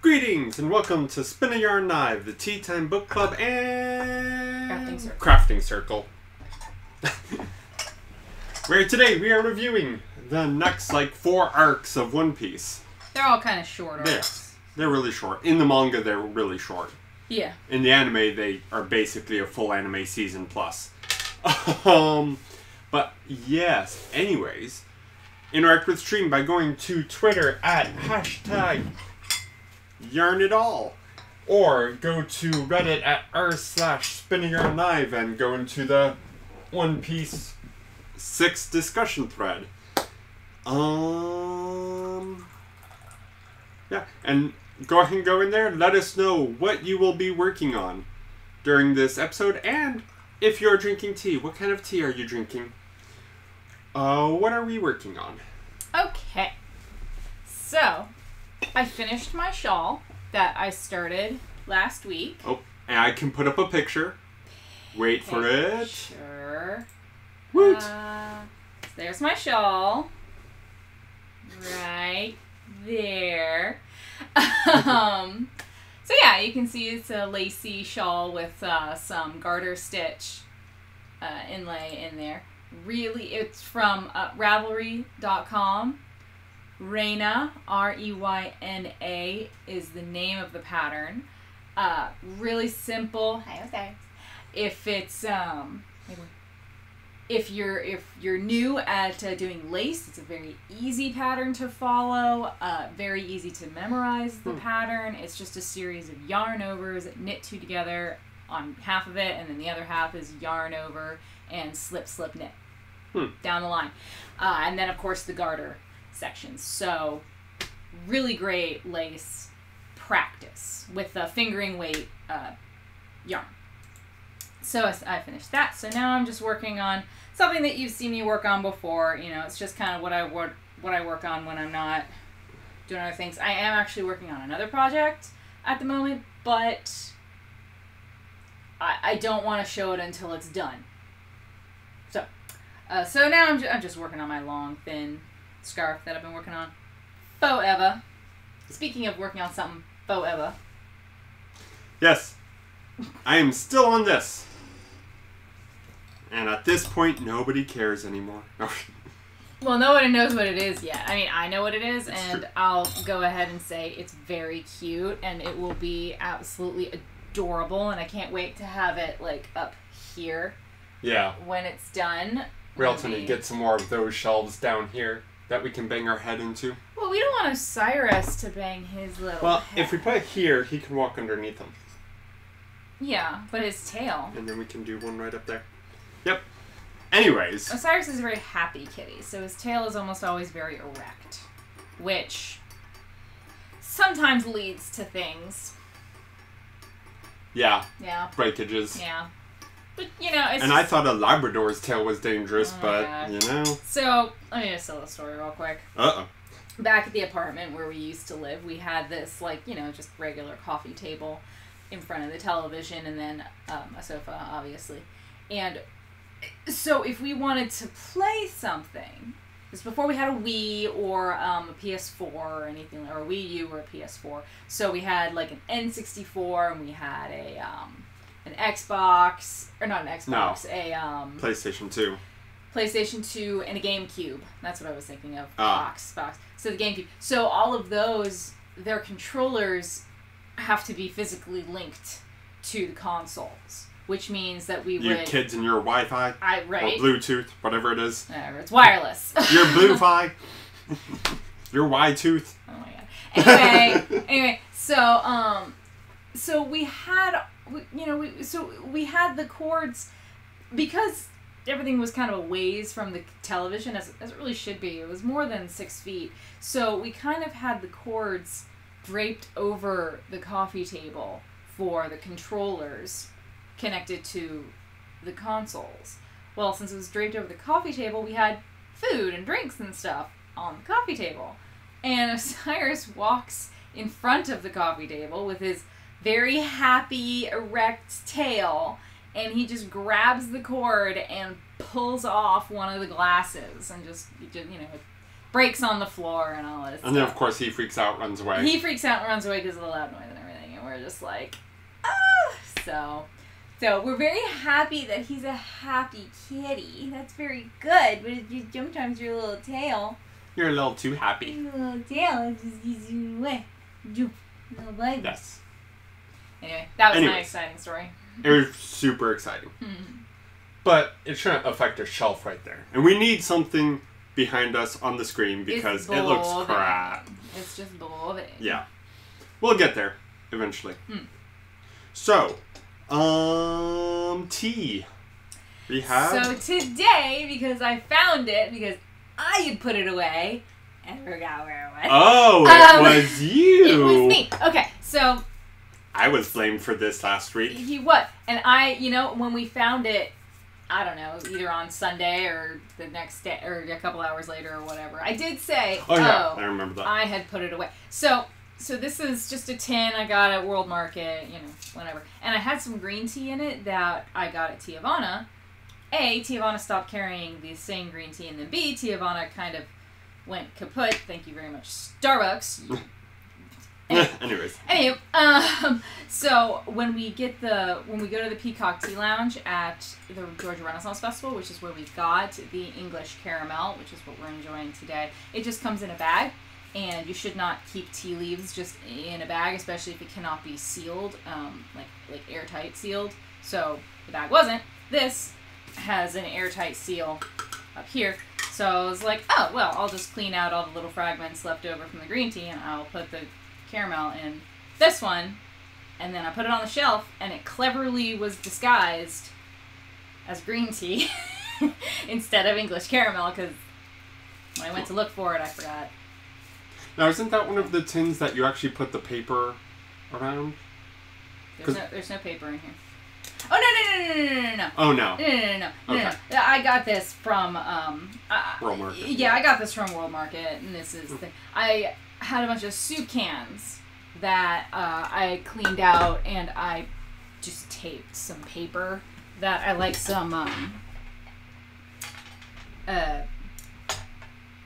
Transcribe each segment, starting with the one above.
Greetings and welcome to Spin a Yarn Live, the Tea Time Book Club and Crafting Crafting Circle. Circle. Where today we are reviewing the next 4 arcs of One Piece. They're all kind of short arcs. They're really short. In the manga, they're really short. Yeah. In the anime, they are basically a full anime season plus. But yes, anyways, interact with stream by going to Twitter at #YarnItAll, or go to Reddit at r/SpinAYarnLive and go into the One Piece 6 discussion thread. Yeah, and go ahead and go in there. Let us know what you will be working on during this episode, and if you're drinking tea, what kind of tea are you drinking? What are we working on? Okay. So, I finished my shawl that I started last week. Oh, and I can put up a picture. Wait for it. Sure. Woot! So there's my shawl. Right there. So yeah, you can see it's a lacy shawl with some garter stitch inlay in there. Really, it's from Ravelry.com. Reyna, R-E-Y-N-A, is the name of the pattern. Really simple. If it's if you're new at doing lace, it's a very easy pattern to follow. Very easy to memorize the pattern. It's just a series of yarn overs that knit two together on half of it, and then the other half is yarn over and slip, slip, knit down the line. And then, of course, the garter sections. So, really great lace practice with the fingering weight yarn. So, I finished that. So, now I'm just working on something that you've seen me work on before. You know, it's just kind of what I work on when I'm not doing other things. I am actually working on another project at the moment, but I don't want to show it until it's done. So now I'm just working on my long, thin scarf that I've been working on forever. Speaking of working on something forever. Yes, I am still on this. And at this point, nobody cares anymore. Well, nobody knows what it is yet. I mean, I know what it is, It's and true. I'll go ahead and say it's very cute, and it will be absolutely adorable, and I can't wait to have it, up here Yeah. when it's done. We also need to get some more of those shelves down here that we can bang our head into. Well, we don't want Osiris to bang his little Well, head. if we put it here, he can walk underneath them. Yeah, but his tail. And then we can do one right up there. Yep. Anyways. Osiris is a very happy kitty, so his tail is almost always very erect, which sometimes leads to things. Yeah. Yeah. Breakages. Yeah. But, you know, it's And I thought a Labrador's tail was dangerous, Oh my but, God. you know. So, let me just tell the story real quick. Uh-oh. Back at the apartment where we used to live, we had this, just regular coffee table in front of the television, and then a sofa, obviously. And so if we wanted to play something, this before we had a Wii or a PS4 or anything, or a Wii U or a PS4. So we had an N64, and we had an Xbox, or not an Xbox, No. PlayStation 2. PlayStation 2 and a GameCube. That's what I was thinking of. Ah. Box. So the GameCube. So all of those, their controllers have to be physically linked to the consoles, which means that we You would... kids and your Wi-Fi. Right. Or Bluetooth, whatever it is. Whatever, it's wireless. Your Blue-Fi. Your Y-tooth. Oh my god. Anyway, so we had, we had the cords, because everything was kind of a ways from the television, as it really should be. It was more than 6 feet. So we kind of had the cords draped over the coffee table for the controllers connected to the consoles. Well, since it was draped over the coffee table, we had food and drinks and stuff on the coffee table. And Osiris walks in front of the coffee table with his very happy, erect tail, and he just grabs the cord and pulls off one of the glasses and just breaks on the floor and all this And then, of course, he freaks out, runs away. He freaks out and runs away because of the loud noise and everything. And we're just like, oh. So we're very happy that he's a happy kitty. That's very good. But sometimes your little tail. You're a little too happy. Your little tail just gets you away. Little baby. Yes. Anyway, that was my exciting story. It was super exciting. But it shouldn't affect our shelf right there. And we need something behind us on the screen because it looks crap. It's just boring. Yeah. We'll get there eventually. So, tea. We have... So today, because I found it, because I had put it away, and forgot where it was. Oh, it was you! It was me. Okay, so... I was blamed for this last week. He was. And when we found it, I don't know, either on Sunday or the next day, or a couple hours later or whatever, I did say, I remember that. I had put it away. So this is just a tin I got at World Market, whatever. And I had some green tea in it that I got at Tiavana. A, Tiavana stopped carrying the same green tea, and then B, Tiavana kind of went kaput. Thank you very much, Starbucks. Anyways. So when we go to the Peacock Tea Lounge at the Georgia Renaissance Festival, which is where we got the English caramel, which is what we're enjoying today, it just comes in a bag, and you should not keep tea leaves just in a bag, especially if it cannot be sealed, like airtight sealed. So the bag wasn't. This has an airtight seal up here. So I was like, oh, well, I'll just clean out all the little fragments left over from the green tea, and I'll put the caramel in this one, and then I put it on the shelf, and it cleverly was disguised as green tea instead of English caramel, because when I went to look for it, I forgot. Now, isn't that one of the tins that you actually put the paper around? There's no paper in here. Oh, no. Oh, no. No. I got this from World Market. Yeah, I got this from World Market, and this is I had a bunch of soup cans that I cleaned out, and I just taped some paper that I like some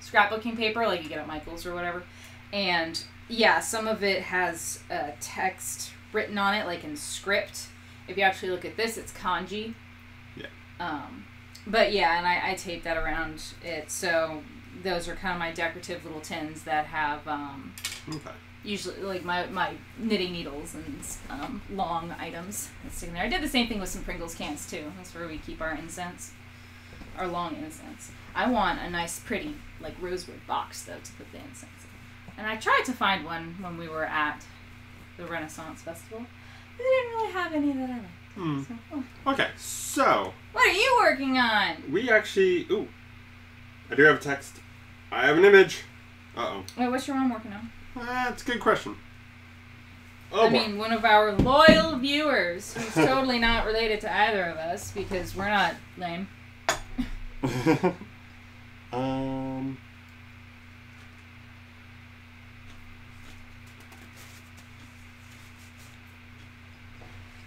scrapbooking paper like you get at Michael's or whatever. And yeah, some of it has text written on it, like in script. If you actually look at this, it's kanji. Yeah. But yeah, and I taped that around it, so those are kind of my decorative little tins that have usually like my knitting needles and long items sitting there. I did the same thing with some Pringles cans too. That's where we keep our incense, our long incense. I want a nice, pretty like rosewood box though to put the incense in. And I tried to find one when we were at the Renaissance Festival. They didn't really have any that I liked. So, Okay, so what are you working on? We actually... Ooh. I do have a text. I have an image. Uh-oh. Wait, what's your mom working on? That's a good question. I mean, one of our loyal viewers who's totally not related to either of us because we're not lame.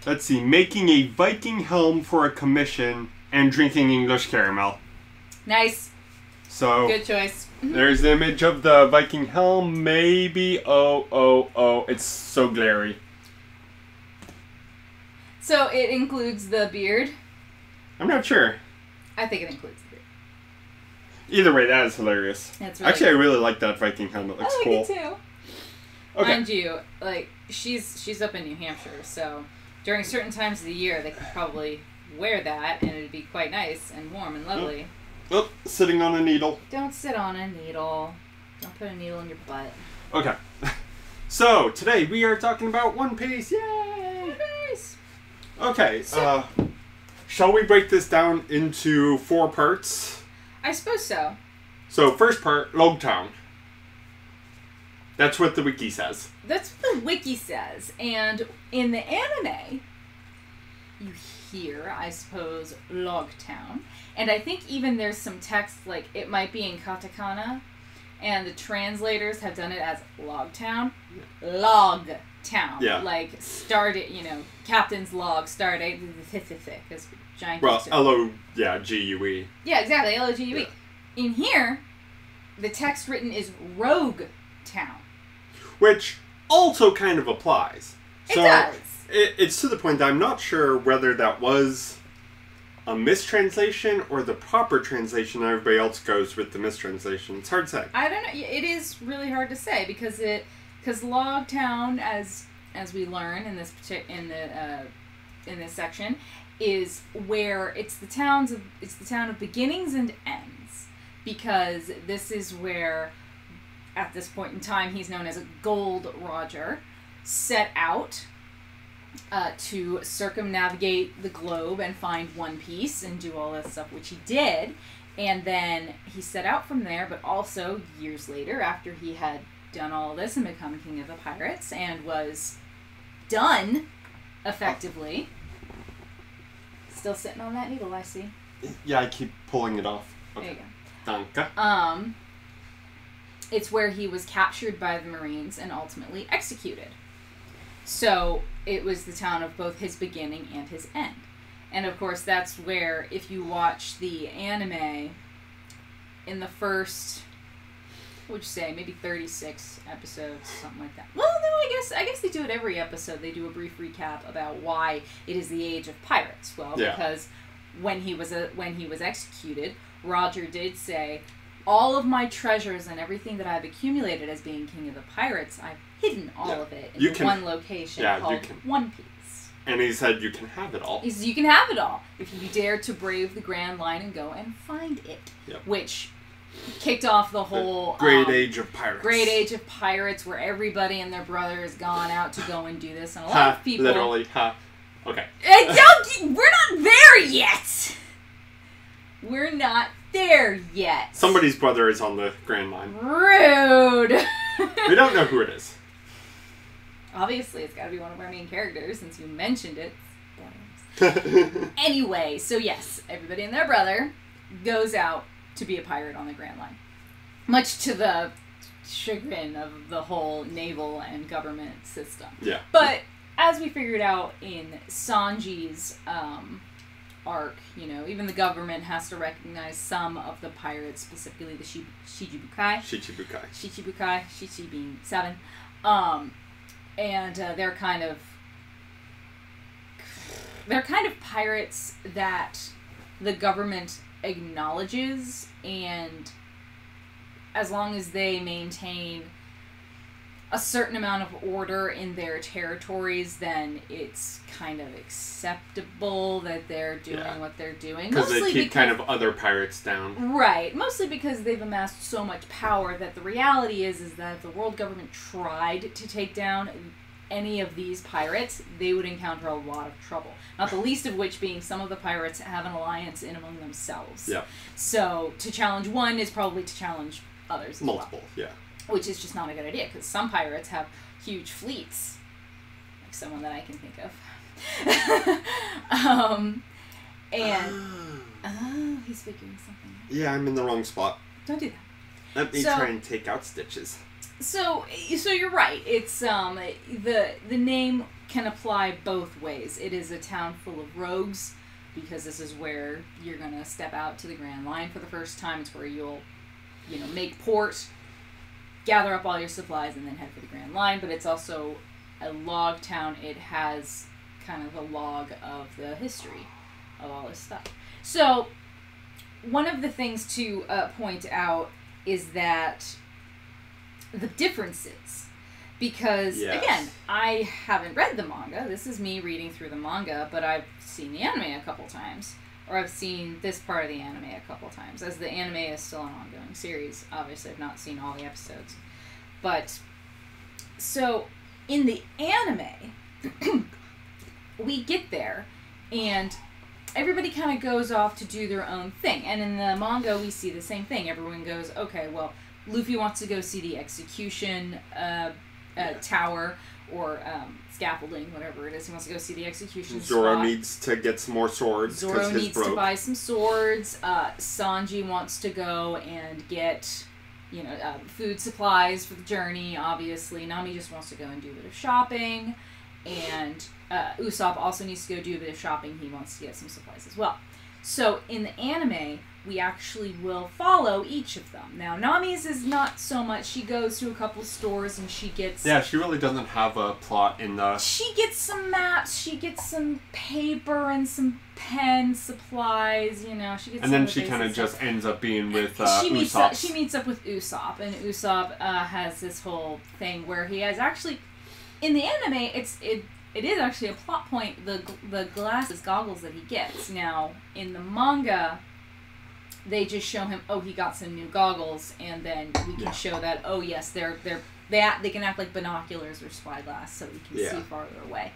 Let's see. Making a Viking helm for a commission and drinking English caramel. Nice. So good choice. There's the image of the Viking helm. Maybe. Oh. It's so glary. So it includes the beard? I'm not sure. I think it includes the beard. Either way, that is hilarious. That's really Actually, I really like that Viking helm. It looks cool. I like it too. Okay. Mind you, like she's up in New Hampshire, so during certain times of the year, they could probably wear that, and it'd be quite nice and warm and lovely. Oh, sitting on a needle. Don't sit on a needle. Don't put a needle in your butt. Okay. So, today we are talking about One Piece. Yay! One Piece! Okay, shall we break this down into 4 parts? I suppose so. So, first part, Loguetown. That's what the wiki says. That's what the wiki says. And in the anime, you hear, I suppose, Loguetown. And I think even there's some text, like, it might be in katakana. And the translators have done it as Loguetown. Logtown. Yeah. Like, started, captain's log, stardate, this giant. Well, L-O, yeah, G-U-E. Yeah, exactly, L-O-G-U-E. Yeah. In here, the text written is Roguetown. Which also kind of applies. So It does. It's to the point that I'm not sure whether that was a mistranslation or the proper translation and everybody else goes with the mistranslation. It's hard to say. I don't know. It is really hard to say because Loguetown, as we learn in this in this section, is where it's the town of beginnings and ends, because this is where, at this point in time, he's known as a Gold Roger, set out to circumnavigate the globe and find One Piece and do all this stuff, which he did. And then he set out from there, but also years later, after he had done all this and become king of the pirates and was done effectively. Still sitting on that needle, I see. Yeah, I keep pulling it off. Okay. There you go. Danke. It's where he was captured by the Marines and ultimately executed. So it was the town of both his beginning and his end. And of course, that's where, if you watch the anime, in the first, what would you say, maybe 36 episodes, something like that. Well, no, I guess they do it every episode. They do a brief recap about why it is the age of pirates. Well, yeah. Because when he was executed, Roger did say, all of my treasures and everything that I've accumulated as being king of the pirates, I've hidden all of it in one location called One Piece. And he said you can have it all. He said you can have it all if you dare to brave the Grand Line and go and find it. Yep. Which kicked off the whole Great Age of Pirates. Great Age of Pirates, where everybody and their brother has gone out to go and do this, and a lot of people literally okay. We're not there yet. We're not there yet. Somebody's brother is on the Grand Line. Rude. We don't know who it is. Obviously, it's got to be one of our main characters, since you mentioned it. Anyway, so yes, everybody and their brother goes out to be a pirate on the Grand Line. Much to the chagrin of the whole naval and government system. Yeah. But as we figured out in Sanji's arc, even the government has to recognize some of the pirates, specifically the Shichibukai. Shichi being 7. And they're kind of pirates that the government acknowledges, and as long as they maintain a certain amount of order in their territories, then it's kind of acceptable that they're doing what they're doing. Because they keep kind of other pirates down. Right. Mostly because they've amassed so much power that the reality is that if the world government tried to take down any of these pirates, they would encounter a lot of trouble. Not the least of which being some of the pirates have an alliance in among themselves. Yeah. So to challenge one is probably to challenge others as multiple, well. Yeah. Which is just not a good idea, because some pirates have huge fleets. Like someone that I can think of. He's figuring something out. Yeah, I'm in the wrong spot. Don't do that. Let me try and take out Stitches. So you're right. It's the name can apply both ways. It is a town full of rogues, because this is where you're gonna step out to the Grand Line for the first time. It's where you'll, make port, gather up all your supplies, and then head for the Grand Line. But it's also a log town. It has kind of a log of the history of all this stuff. So one of the things to point out is that the differences, because again, I haven't read the manga. This is me reading through the manga, but I've seen the anime a couple times, or I've seen this part of the anime a couple times, as the anime is still an ongoing series. Obviously, I've not seen all the episodes. But, so, in the anime, we get there, and everybody kind of goes off to do their own thing. And in the manga, we see the same thing. Everyone goes, okay, well, Luffy wants to go see the execution tower, or scaffolding, whatever it is. He wants to go see the execution Zoro needs to get some more swords. Zoro needs to buy some swords. Sanji wants to go and get, food supplies for the journey, obviously. Nami just wants to go and do a bit of shopping. And Usopp also needs to go do a bit of shopping. He wants to get some supplies as well. So in the anime, we actually will follow each of them. Now, Nami's is not so much. She goes to a couple stores and she gets... Yeah, she really doesn't have a plot in the... She gets some maps, she gets some paper and some pen supplies, you know. She gets and then she kind of just ends up being with she meets Usopp. up with Usopp, and Usopp has this whole thing where he has actually... In the anime, it is actually a plot point, the glasses, goggles that he gets. Now, in the manga, they just show him, oh, he got some new goggles, and then we can show that, oh, yes, they can act like binoculars or spyglass, so he can see farther away.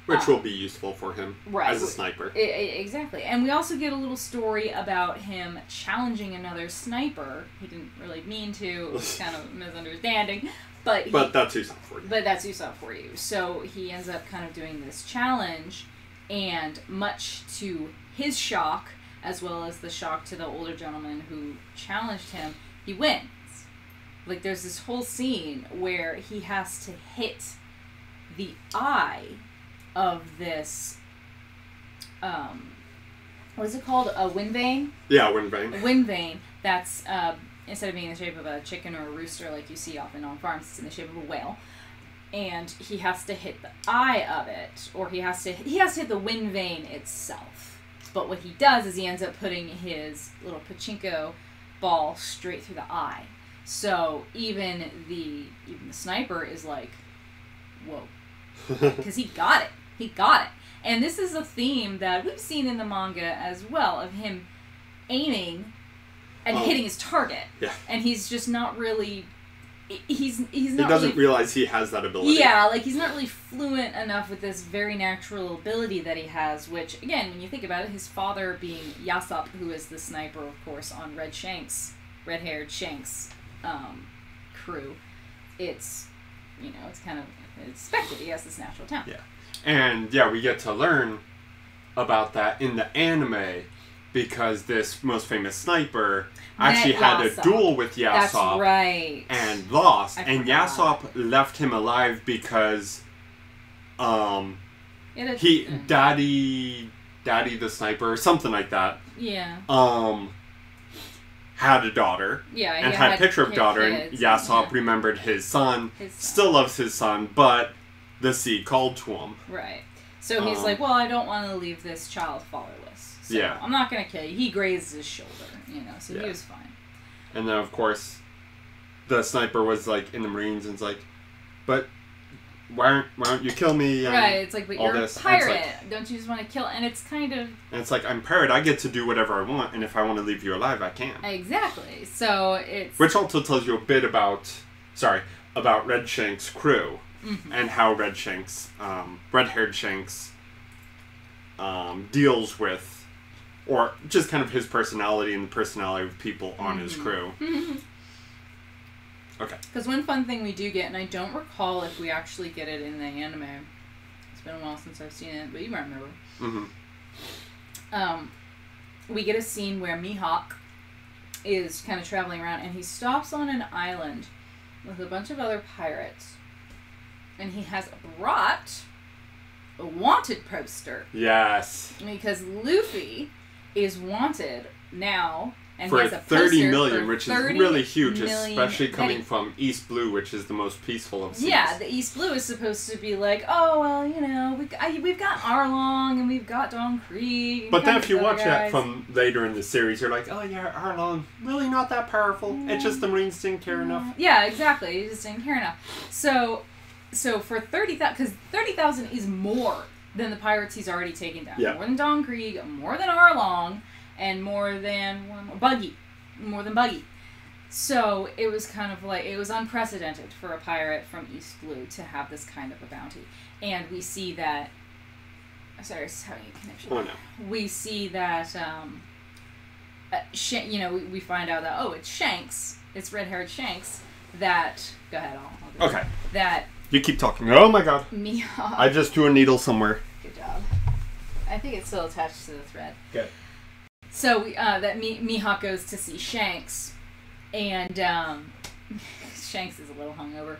Which will be useful for him as a sniper. Exactly. And we also get a little story about him challenging another sniper. He didn't really mean to. It was kind of a misunderstanding. But that's Usopp for you. But that's Usopp for you. So he ends up kind of doing this challenge, and much to his shock, as well as the shock to the older gentleman who challenged him, he wins. Like, there's this whole scene where he has to hit the eye of this, what is it called? A wind vane? Yeah, wind vane. A wind vane that's, instead of being in the shape of a chicken or a rooster like you see often on farms, it's in the shape of a whale. And he has to hit the eye of it, or he has to hit the wind vane itself. But what he does is he ends up putting his little pachinko ball straight through the eye. So even the sniper is like, whoa. Because he got it. He got it. And this is a theme that we've seen in the manga as well, of him aiming and hitting his target. Yeah. And he's just not really... He doesn't realize he has that ability. Yeah, like, he's not really fluent enough with this very natural ability that he has, which, again, when you think about it, his father being Yasop, who is the sniper, of course, on red-haired Shanks' crew, it's, you know, it's kind of expected. He has this natural talent. Yeah. And, yeah, we get to learn about that in the anime, because this most famous sniper actually had a duel with Yasop. That's right. And lost. And Yasop left him alive because Daddy the sniper, or something like that. Yeah. Had a daughter. Yeah, and had a picture of daughter, and Yasop remembered his son. Still loves his son, but the sea called to him. Right. So he's like, well, I don't want to leave this child fatherless. So I'm not going to kill you. He grazed his shoulder, you know, so he was fine. And then, of course, the sniper was, like, in the Marines, and it's like, but why don't you kill me? Right, it's like, but you're a pirate. Like, don't you just want to kill? And it's kind of... And it's like, I'm pirate, I get to do whatever I want, and if I want to leave you alive, I can. Exactly. So it's... Which also tells you a bit about Red Shank's crew, and how red-haired Shanks, deals with, or just kind of his personality and the personality of people on his crew. Okay. Because one fun thing we do get, and I don't recall if we actually get it in the anime. It's been a while since I've seen it, but you might remember. We get a scene where Mihawk is kind of traveling around, and he stops on an island with a bunch of other pirates, and he has brought a wanted poster. Yes. Because Luffy is wanted now, and for he has a 30 million, which is really huge, especially coming from East Blue, which is the most peaceful of seas. Yeah, the East Blue is supposed to be like, oh, well, you know, we've got Arlong, and we've got Don Krieg. But then if you watch that from later in the series, you're like, oh yeah, Arlong, really not that powerful. It's just the Marines didn't care enough. Yeah, exactly. He just didn't care enough. So for 30,000, because 30,000 is more than the pirates he's already taken down. Yeah. More than Don Krieg, more than Arlong, and more than Buggy. So it was kind of like, it was unprecedented for a pirate from East Blue to have this kind of a bounty. And we see that, sorry, I was having a connection. Oh no. We see that, you know, we find out that, oh, it's Shanks, it's red-haired Shanks, that, go ahead, I'll go. Okay. That... You keep talking. Oh my god. Mihawk. I just threw a needle somewhere. Good job. I think it's still attached to the thread. Good. So that Mihawk goes to see Shanks, and Shanks is a little hungover,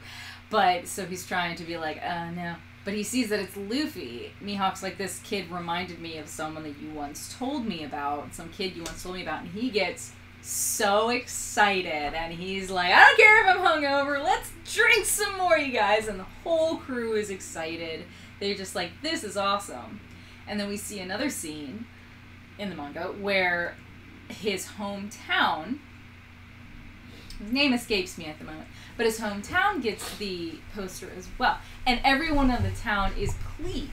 but so he's trying to be like, no, But he sees that it's Luffy. Mihawk's like, this kid reminded me of someone that you once told me about. Some kid you once told me about. And he gets so excited. And he's like, I don't care if I'm hungover. Let's drink some more, you guys. And the whole crew is excited. They're just like, this is awesome. And then we see another scene in the manga where his hometown, his name escapes me at the moment, but his hometown gets the poster as well. And everyone in the town is pleased.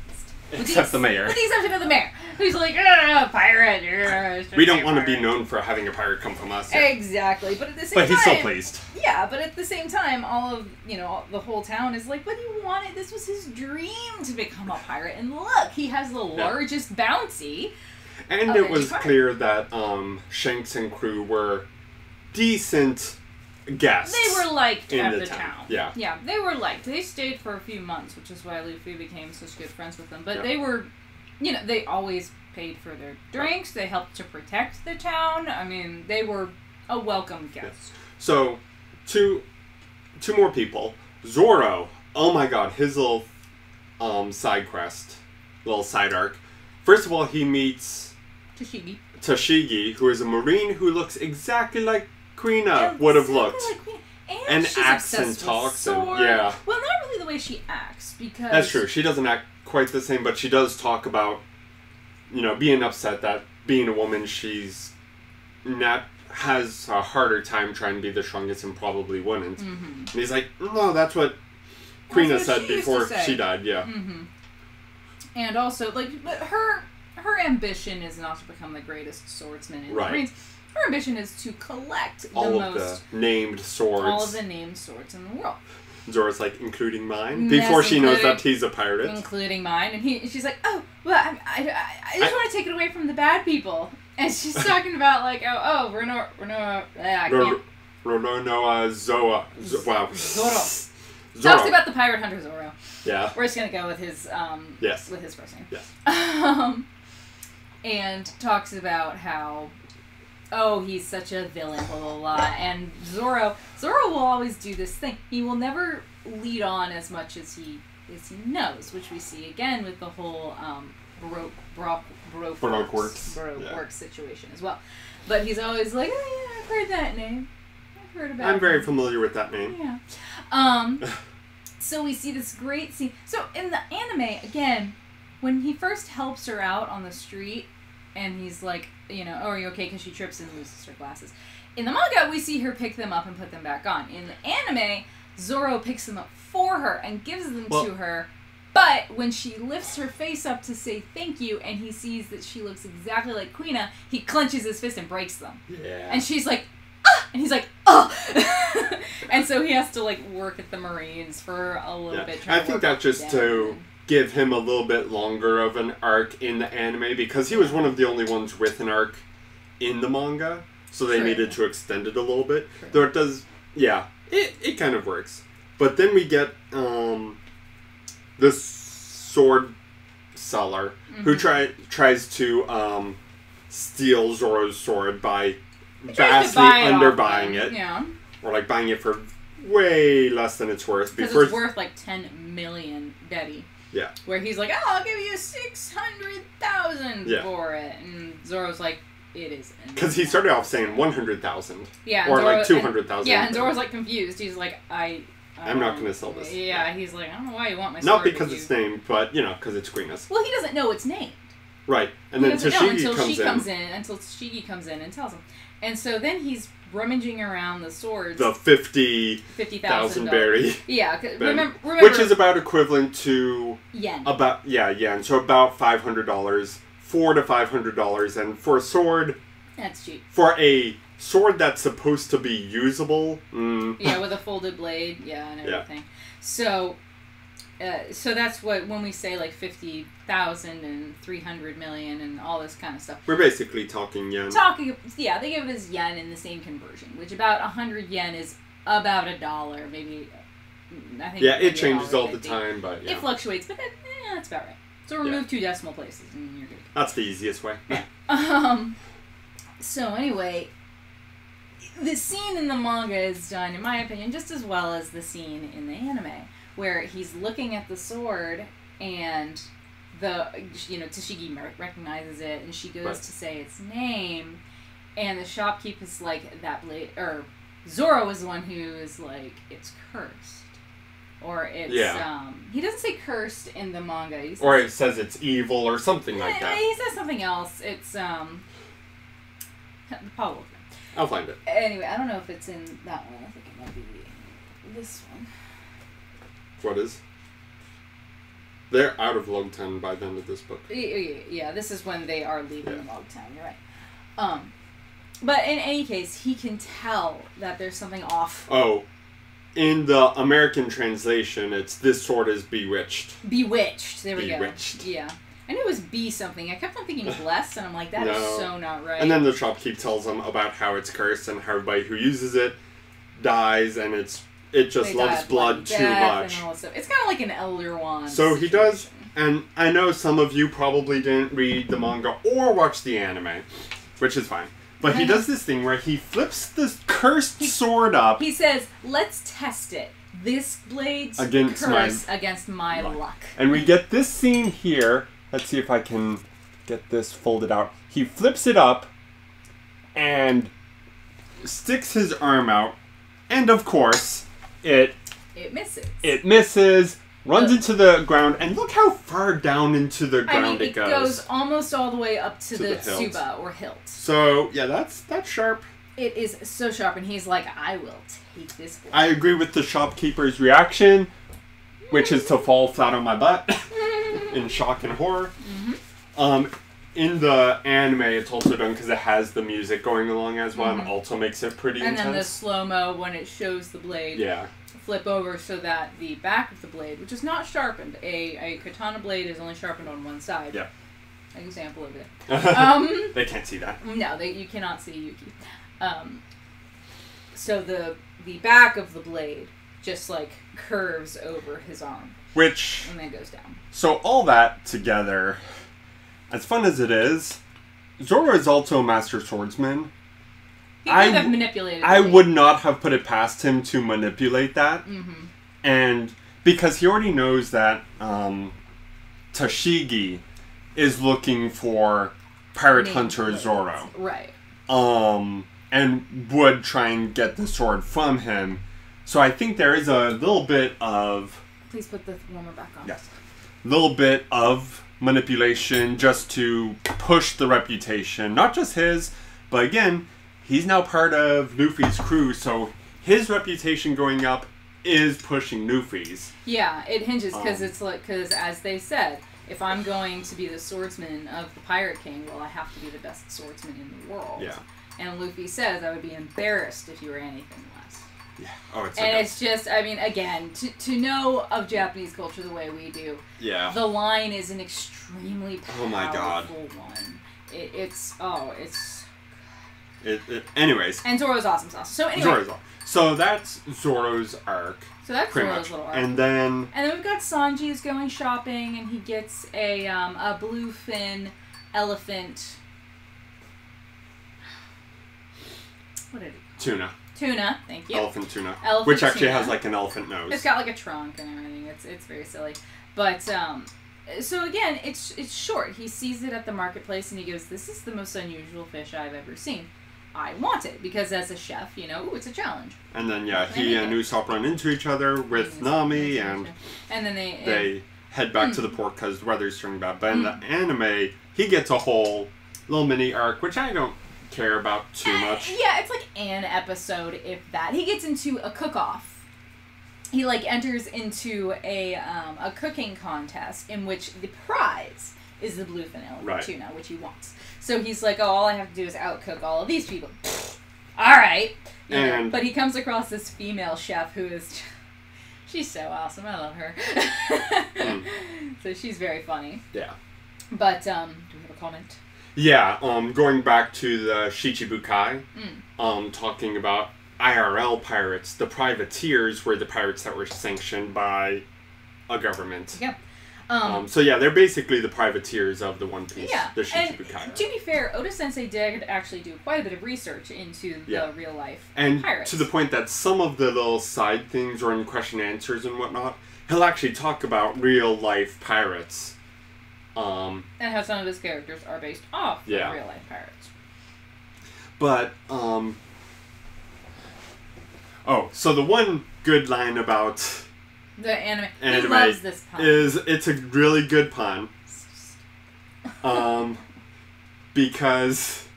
Except the mayor. With the exception of the mayor. Who's like, pirate. We don't want to be known for having a pirate come from us. Yeah. Exactly. But at the same time... But he's still pleased. Yeah, but at the same time, all of, the whole town is like, but he wanted, this was his dream to become a pirate. And look, he has the largest bounty. And it was clear that Shanks and crew were decent guests. They were liked in at the the town. town. Yeah. Yeah, they were liked. They stayed for a few months, which is why Luffy became such good friends with them. But they were, they always paid for their drinks. They helped to protect the town. I mean, they were a welcome guest. Yes. So, two more people. Zoro. Oh my god, his little side quest, little side arc. First of all, he meets Tashigi, who is a marine who looks exactly like Quina would have looked. Like and she's acts and obsessed talks with and sword. yeah. Well, not really the way she acts, because That's true. She doesn't act quite the same, but she does talk about, being upset that being a woman, she's not has a harder time trying to be the strongest and probably wouldn't. Mm-hmm. And he's like, no, that's what Quina said before she died. Yeah. Mm-hmm. And also, but her ambition is not to become the greatest swordsman in the Marines. Her ambition is to collect all of the named swords. All of the named swords in the world. Zora's like, including mine? Before she knows that he's a pirate. Including mine. And she's like, oh, well, I just want to take it away from the bad people. And she's talking about, like, Renoa, Zoa. Wow. Zoro. Talks about the pirate hunter Zoro. Yeah. We're just going to go with his, with his first name. Yes. And talks about how, he's such a villain, blah, blah, blah. And Zoro will always do this thing. He will never lead on as much as he knows, which we see again with the whole Baroque works situation as well. But he's always like, oh yeah, I've heard that name. I've heard about it. I'm very familiar with that name. Yeah. So we see this great scene. So in the anime, again, when he first helps her out on the street, and he's like, are you okay? Because she trips and loses her glasses. In the manga, we see her pick them up and put them back on. In the anime, Zoro picks them up for her and gives them to her. But when she lifts her face up to say thank you, and he sees that she looks exactly like Quina, he clenches his fist and breaks them. Yeah. And she's like, ah! And he's like, oh! And so he has to, work at the Marines for a little bit. I think that's just to give him a little bit longer of an arc in the anime, because he was one of the only ones with an arc in the manga, so they needed to extend it a little bit. Though it does, it kind of works. But then we get this sword seller who tries to steal Zoro's sword by vastly underbuying it. Yeah. Or buying it for way less than it's worth. Because it's worth 10 million Betty. Yeah. Where he's like, I'll give you 600,000 for it. And Zoro's like, it is. Because he started off saying 100,000. Yeah. Or 200,000. Yeah, and Zoro's confused. He's like, I'm not going to sell this. Yeah, he's like, I don't know why you want my sword. Not because it's named, but, because it's Quina's. Well, he doesn't know it's named. Right. And then Tashigi until Tashigi comes in and tells him. And so then he's rummaging around the swords. The 50,000 berry. Yeah, remember, which is about equivalent to yen. Yen. So about $500, $400 to $500, and for a sword, that's cheap. For a sword that's supposed to be usable, yeah, with a folded blade, and everything. So that's what, when we say 50,000 and 300 million and all this kind of stuff. We're basically talking yen. They give it as yen in the same conversion, which about 100 yen is about $1, maybe. I think. Yeah, it changes all the time, but it fluctuates, but that's about right. So remove 2 decimal places and you're good. That's the easiest way. Yeah. So anyway, the scene in the manga is done, in my opinion, just as well as the scene in the anime, where he's looking at the sword and Tashigi recognizes it, and she goes to say its name, and the shopkeep is like, that blade, or Zoro is the one who is like, it's cursed. Or it's, he doesn't say cursed in the manga. He says, or it says it's evil or something like that. He says something else. It's, Paul. I'll find it. Anyway, I don't know if it's in that one. I think it might be this one. What is? They're out of Loguetown by the end of this book. Yeah, this is when they are leaving Loguetown. You're right. But in any case, he can tell that there's something off. Oh, in the American translation, it's this sword is bewitched. Bewitched. There we go. Bewitched. Yeah. I knew it was B something. I kept on thinking blessed, and I'm like, that is so not right. And then the shopkeep tells them about how it's cursed and how everybody who uses it dies, and it just loves blood too much. And all stuff. It's kind of like an Elder Wand. So he does, and I know some of you probably didn't read the manga or watch the anime, which is fine. But he does this thing where he flips this cursed sword up. He says, let's test it. This blade's curse against my luck. And we get this scene here. Let's see if I can get this folded out. He flips it up and sticks his arm out. And of course, it misses. It misses. Runs into the ground, and look how far down into the ground it goes. It goes almost all the way up to the tsuba, or hilt. So, yeah, that's sharp. It is so sharp, and he's like, I will take this blade. I agree with the shopkeeper's reaction, which is to fall flat on my butt in shock and horror. In the anime, it's also done because it has the music going along as well, and also makes it pretty intense. And then the slow-mo, when it shows the blade. Yeah. Flip over so that the back of the blade, which is not sharpened, a katana blade is only sharpened on one side. Yeah. An example of it. They can't see that. No, you cannot see Yuki. So the back of the blade just like curves over his arm. And then goes down. So all that together, as fun as it is, Zoro is also a master swordsman. He could have manipulated it. I would not have put it past him to manipulate that. And because he already knows that Tashigi is looking for Pirate Hunter Zoro. Right. And would try and get the sword from him. So I think there is a little bit of... Please put the warmer back on. Yes. A little bit of manipulation just to push the reputation. Not just his, but again... He's now part of Luffy's crew, so his reputation going up is pushing Luffy's. Yeah, it hinges because as they said, if I'm going to be the swordsman of the Pirate King, well, I have to be the best swordsman in the world. Yeah. And Luffy says, I would be embarrassed if you were anything less. Yeah. Oh, it's just, I mean, again, to know of Japanese culture the way we do, the line is an extremely powerful one. Anyways. And Zoro's awesome sauce. So anyway. Zoro's awesome. So that's Zoro's arc. So that's Zoro's little arc. And then we've got Sanji who's going shopping, and he gets a bluefin elephant. What did it? Tuna. Thank you. Elephant tuna. Which actually has like an elephant nose. It's got like a trunk and everything. It's very silly. But so again, it's short. He sees it at the marketplace and he goes, "This is the most unusual fish I've ever seen. I want it because as a chef, it's a challenge." And then he and Usopp run into each other with Nami, and then they head back to the port because the weather's turning bad. But in the anime, he gets a whole little mini arc, which I don't care about too much. Yeah, it's like an episode, if that. He gets into a cook-off. He enters into a cooking contest in which the prize is the bluefin elephant tuna, which he wants. So he's like, all I have to do is outcook all of these people. All right. But he comes across this female chef who is... She's so awesome. I love her. So she's very funny. Yeah. But, do we have a comment? Yeah, going back to the Shichibukai, talking about IRL pirates, the privateers were the pirates that were sanctioned by a government. Yep. So yeah, they're basically the privateers of the One Piece, the Shichibukai. And to be fair, Oda-sensei did actually do quite a bit of research into the real-life pirates. To the point that some of the little side things or in question answers and whatnot, he'll actually talk about real life pirates. And how some of his characters are based off of real life pirates. But, so the one good line about the anime he loves this pun. Is it's a really good pun. Because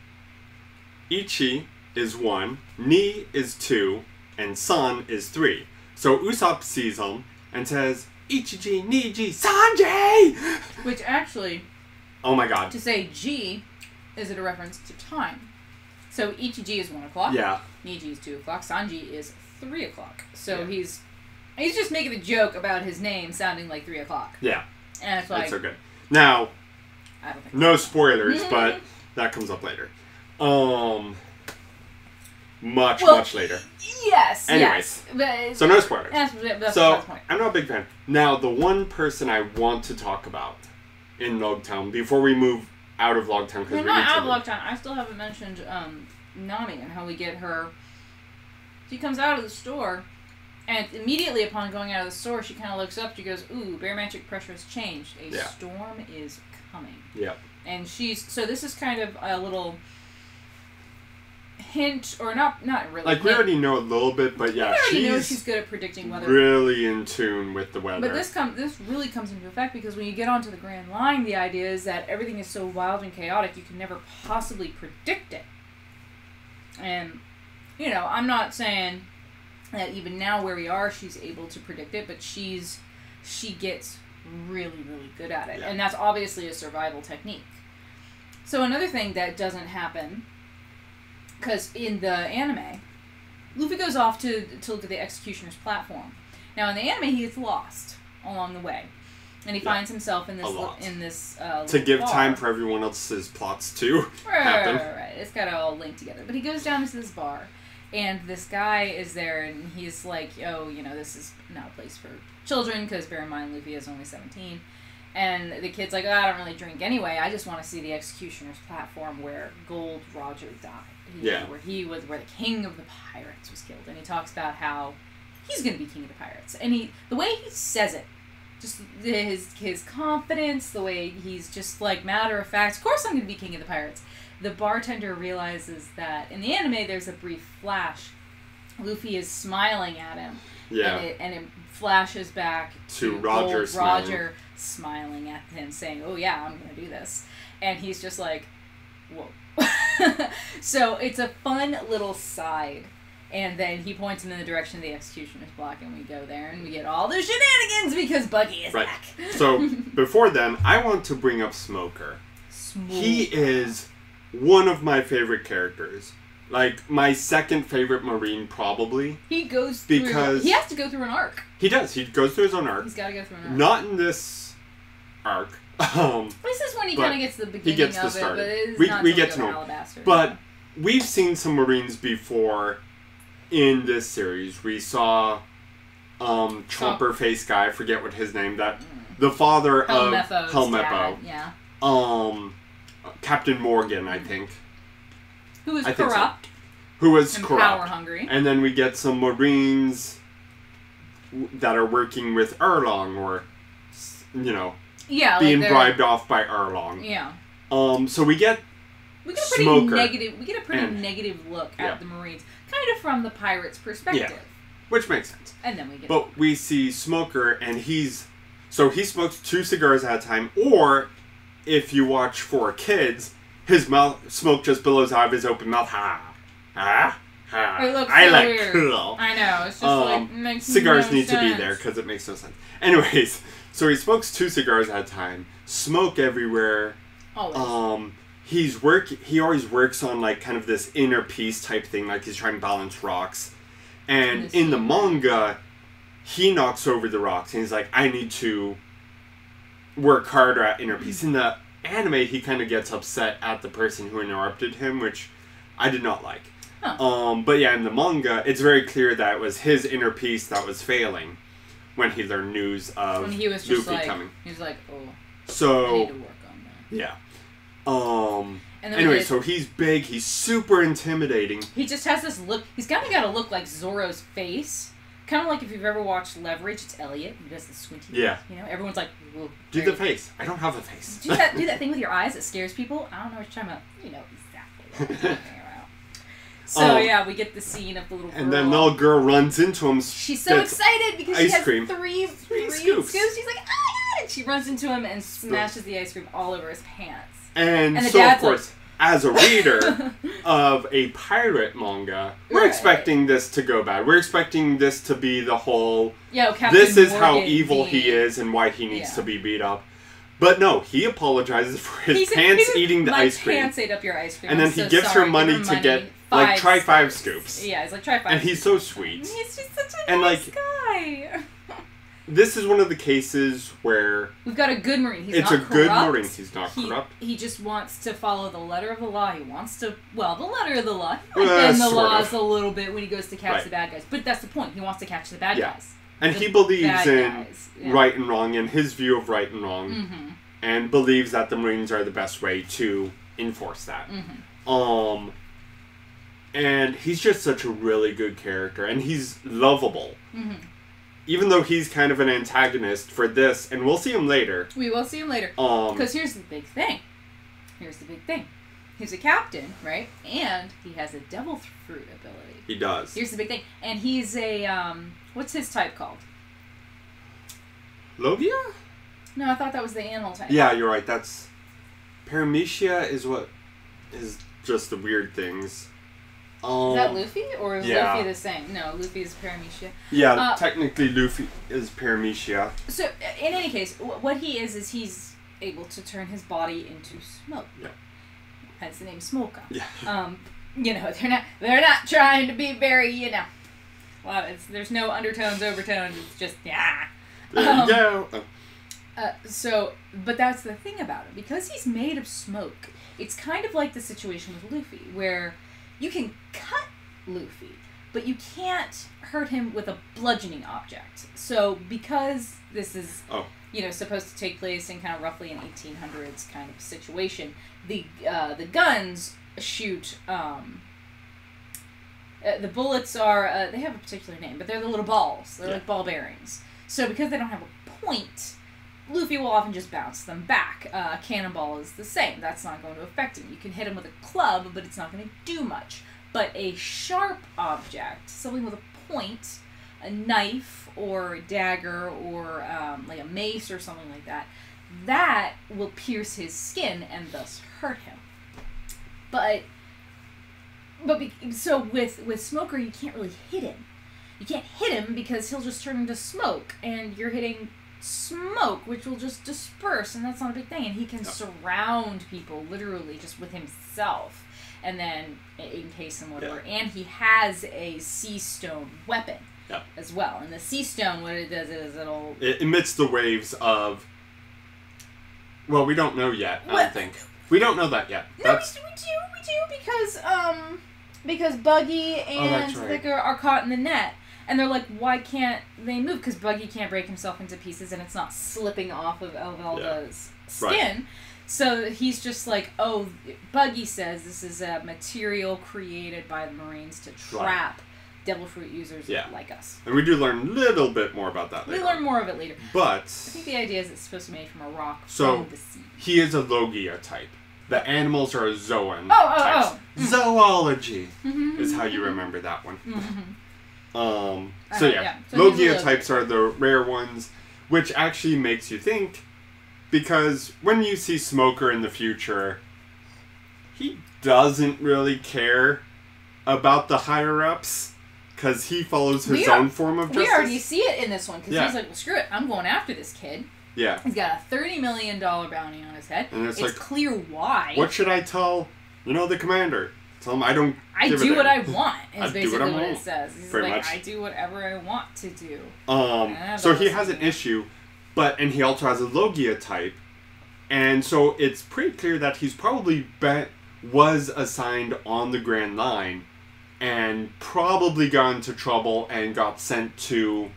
Ichi is 1, Ni is 2, and San is 3. So Usopp sees him and says, Ichiji, Niji, Sanjay! Which actually, oh my god. To say G is it a reference to time. So Ichiji is 1 o'clock. Yeah. Niji is 2 o'clock. Sanji is 3 o'clock. So he's just making a joke about his name sounding like 3 o'clock. Yeah. And it's like... That's so good. Now, I don't think no spoilers, but that comes up later. Much later. Yes. Anyways. Yes. So no spoilers. That's so, the point. I'm not a big fan. Now, the one person I want to talk about in Loguetown, before we move out of Loguetown, We're not out of Loguetown. I still haven't mentioned Nami and how we get her. She comes out of the store, and immediately upon going out of the store, she kind of looks up. She goes, "Ooh, barometric pressure has changed. A storm is coming." Yeah. And so this is kind of a little hint, or not really. Like, we already know a little bit, but yeah, she's good at predicting weather. Really in tune with the weather. But this really comes into effect because when you get onto the Grand Line, the idea is that everything is so wild and chaotic, you can never possibly predict it. And, I'm not saying that even now where we are, she's able to predict it, but she gets really, really good at it. Yeah. And that's obviously a survival technique. So another thing that doesn't happen, because in the anime, Luffy goes off to look at the Executioner's platform. Now in the anime, he gets lost along the way, and he finds himself in this to give bar. time for everyone else's plots to happen. Right. It's got to all link together. But he goes down into this bar, and this guy is there, and he's like, "Oh, this is not a place for children," because bear in mind Luffy is only 17. And the kid's like, "Oh, I don't really drink anyway. I just want to see the Executioner's platform where Gold Roger died. Where the king of the pirates was killed." And he talks about how he's going to be king of the pirates. And the way he says it, just his confidence, the way he's just like matter of fact, of course I'm going to be king of the pirates. The bartender realizes that in the anime there's a brief flash. Luffy is smiling at him. Yeah. And it flashes back to Roger smiling at him, saying, "Oh yeah, I'm going to do this." And he's just like, whoa. So it's a fun little side. And then he points in the direction of the Executioner's block, and we go there, and we get all the shenanigans because Buggy is back. So, before then, I want to bring up Smoker. He is one of my favorite characters. Like, my second favorite Marine, probably. He has to go through an arc. He does. He goes through his own arc. He's got to go through an arc. Not in this arc. This is when he kind of gets the beginning of it, but it is not we get to know Alabaster. But we've seen some Marines before in this series. We saw Chomper Face guy, I forget what his name, the father of Helmeppo. Yeah. Captain Morgan, I think. Who was corrupt. Who was corrupt. Power hungry. And then we get some Marines that are working with Erlong, or, being bribed off by Erlong. Yeah. So we get a pretty negative look at the Marines, kind of from the pirates' perspective. Yeah. Which makes sense. And then we get... But we see Smoker, and he smokes 2 cigars at a time, or, if you watch 4 Kids, his smoke just billows out of his open mouth. It looks I so like weird. cool. I know. It's just makes cigars no need sense. to be there because it makes no sense. Anyways, so he smokes 2 cigars at a time. Smoke everywhere. Always. He always works on like kind of this inner peace type thing, like he's trying to balance rocks. And in the manga, he knocks over the rocks and he's like, I need to work harder at inner peace. In the anime, he kind of gets upset at the person who interrupted him, which I did not like. Huh. But yeah, in the manga, it's very clear that it was his inner peace that was failing when he learned news of Luffy coming. He was like, oh, so, I need to work on that. Yeah. So he's big, he's super intimidating. He just has this look, he's kind of got a look like Zoro's face, Kind of like if you've ever watched Leverage, it's Elliot who does the squinty. Yeah. You know, everyone's like, well, do the face. I don't have a face. do that thing with your eyes that scares people. I don't know what you're talking about. You know exactly what I'm talking about. So yeah, we get the scene of the little girl. And then the little girl runs into him. She's so excited because she has cream. three scoops. She's like, ah! And she runs into him and smashes the ice cream all over his pants. And so, of course, as a reader of a pirate manga, we're expecting this to go bad. We're expecting this to be the whole, this is how evil he is and why he needs to be beat up. But no, he apologizes for his pants eating the ice cream. My pants ate up your ice cream. And then he gives her money to get, like, try 5 scoops. Yeah, he's like, try 5 And he's so sweet. He's just such a nice guy. This is one of the cases where... We've got a good Marine. He's not corrupt. Good Marine. He's not corrupt. He just wants to follow the letter of the law. He wants to... Well, the letter of the law. He might bend the laws a little bit when he goes to catch the bad guys. But that's the point. He wants to catch the bad guys. And he believes in right and wrong and his view of right and wrong. Mm-hmm. And believes that the Marines are the best way to enforce that. Mm-hmm. And he's just such a really good character. And he's lovable. Mm-hmm. Even though he's kind of an antagonist for this, and we'll see him later. We will see him later. Because here's the big thing. He's a captain, right? And he has a devil fruit ability. He does. Here's the big thing. And he's a, what's his type called? Logia? No, I thought that was the animal type. Yeah, you're right. That's... Paramecia is what is just the weird things. Is that Luffy? Or is Luffy the same? No, Luffy is Paramecia. Yeah, technically Luffy is Paramecia. So, in any case, what he is he's able to turn his body into smoke. Yeah. Hence the name Smoker. Yeah. You know, they're not trying to be very, you know... Well, there's no undertones, overtones, it's just, yeah. There you go. But that's the thing about him. Because he's made of smoke, it's kind of like the situation with Luffy, where... You can cut Luffy, but you can't hurt him with a bludgeoning object. So because this is, supposed to take place in kind of roughly an 1800s kind of situation, the guns shoot. The bullets are they have a particular name, but they're the little balls. They're like ball bearings. So because they don't have a point, Luffy will often just bounce them back. A cannonball is the same. That's not going to affect him. You can hit him with a club, but it's not going to do much. But a sharp object, something with a point, a knife or a dagger or like a mace or something like that, that will pierce his skin and thus hurt him. So with Smoker, you can't really hit him. You can't hit him because he'll just turn into smoke, and you're hitting smoke, which will just disperse, and that's not a big thing. And he can surround people literally just with himself, and then encase them, whatever. And he has a sea stone weapon as well. And the sea stone, what it does is it emits the waves of. Well, we don't know yet. I don't think we don't know that yet. No, we do because Buggy and Thicker are caught in the net. And they're like, why can't they move? Because Buggy can't break himself into pieces, and it's not slipping off of Elvelda's skin. Right. So he's just like, oh, Buggy says this is a material created by the Marines to trap devil fruit users like us. And we do learn a little bit more about that later. We learn more of it later. But... I think the idea is it's supposed to be made from a rock from the sea. He is a Logia type. The animals are a Zoan types. Mm-hmm. Zoology is how you remember that one. Mm-hmm. So Logia types are the rare ones, which actually makes you think, because when you see Smoker in the future, he doesn't really care about the higher-ups, because he follows his own form of justice. We already see it in this one, because he's like, well, screw it, I'm going after this kid. Yeah. He's got a $30 million bounty on his head. And it's like, clear why. What should I tell, the commander? Tell him I don't do what I want, is basically what it says. He's Pretty like, much. I do whatever I want to do. So he has an issue, and he also has a Logia type, and so it's pretty clear that he's probably was assigned on the Grand Line, and probably got into trouble and got sent to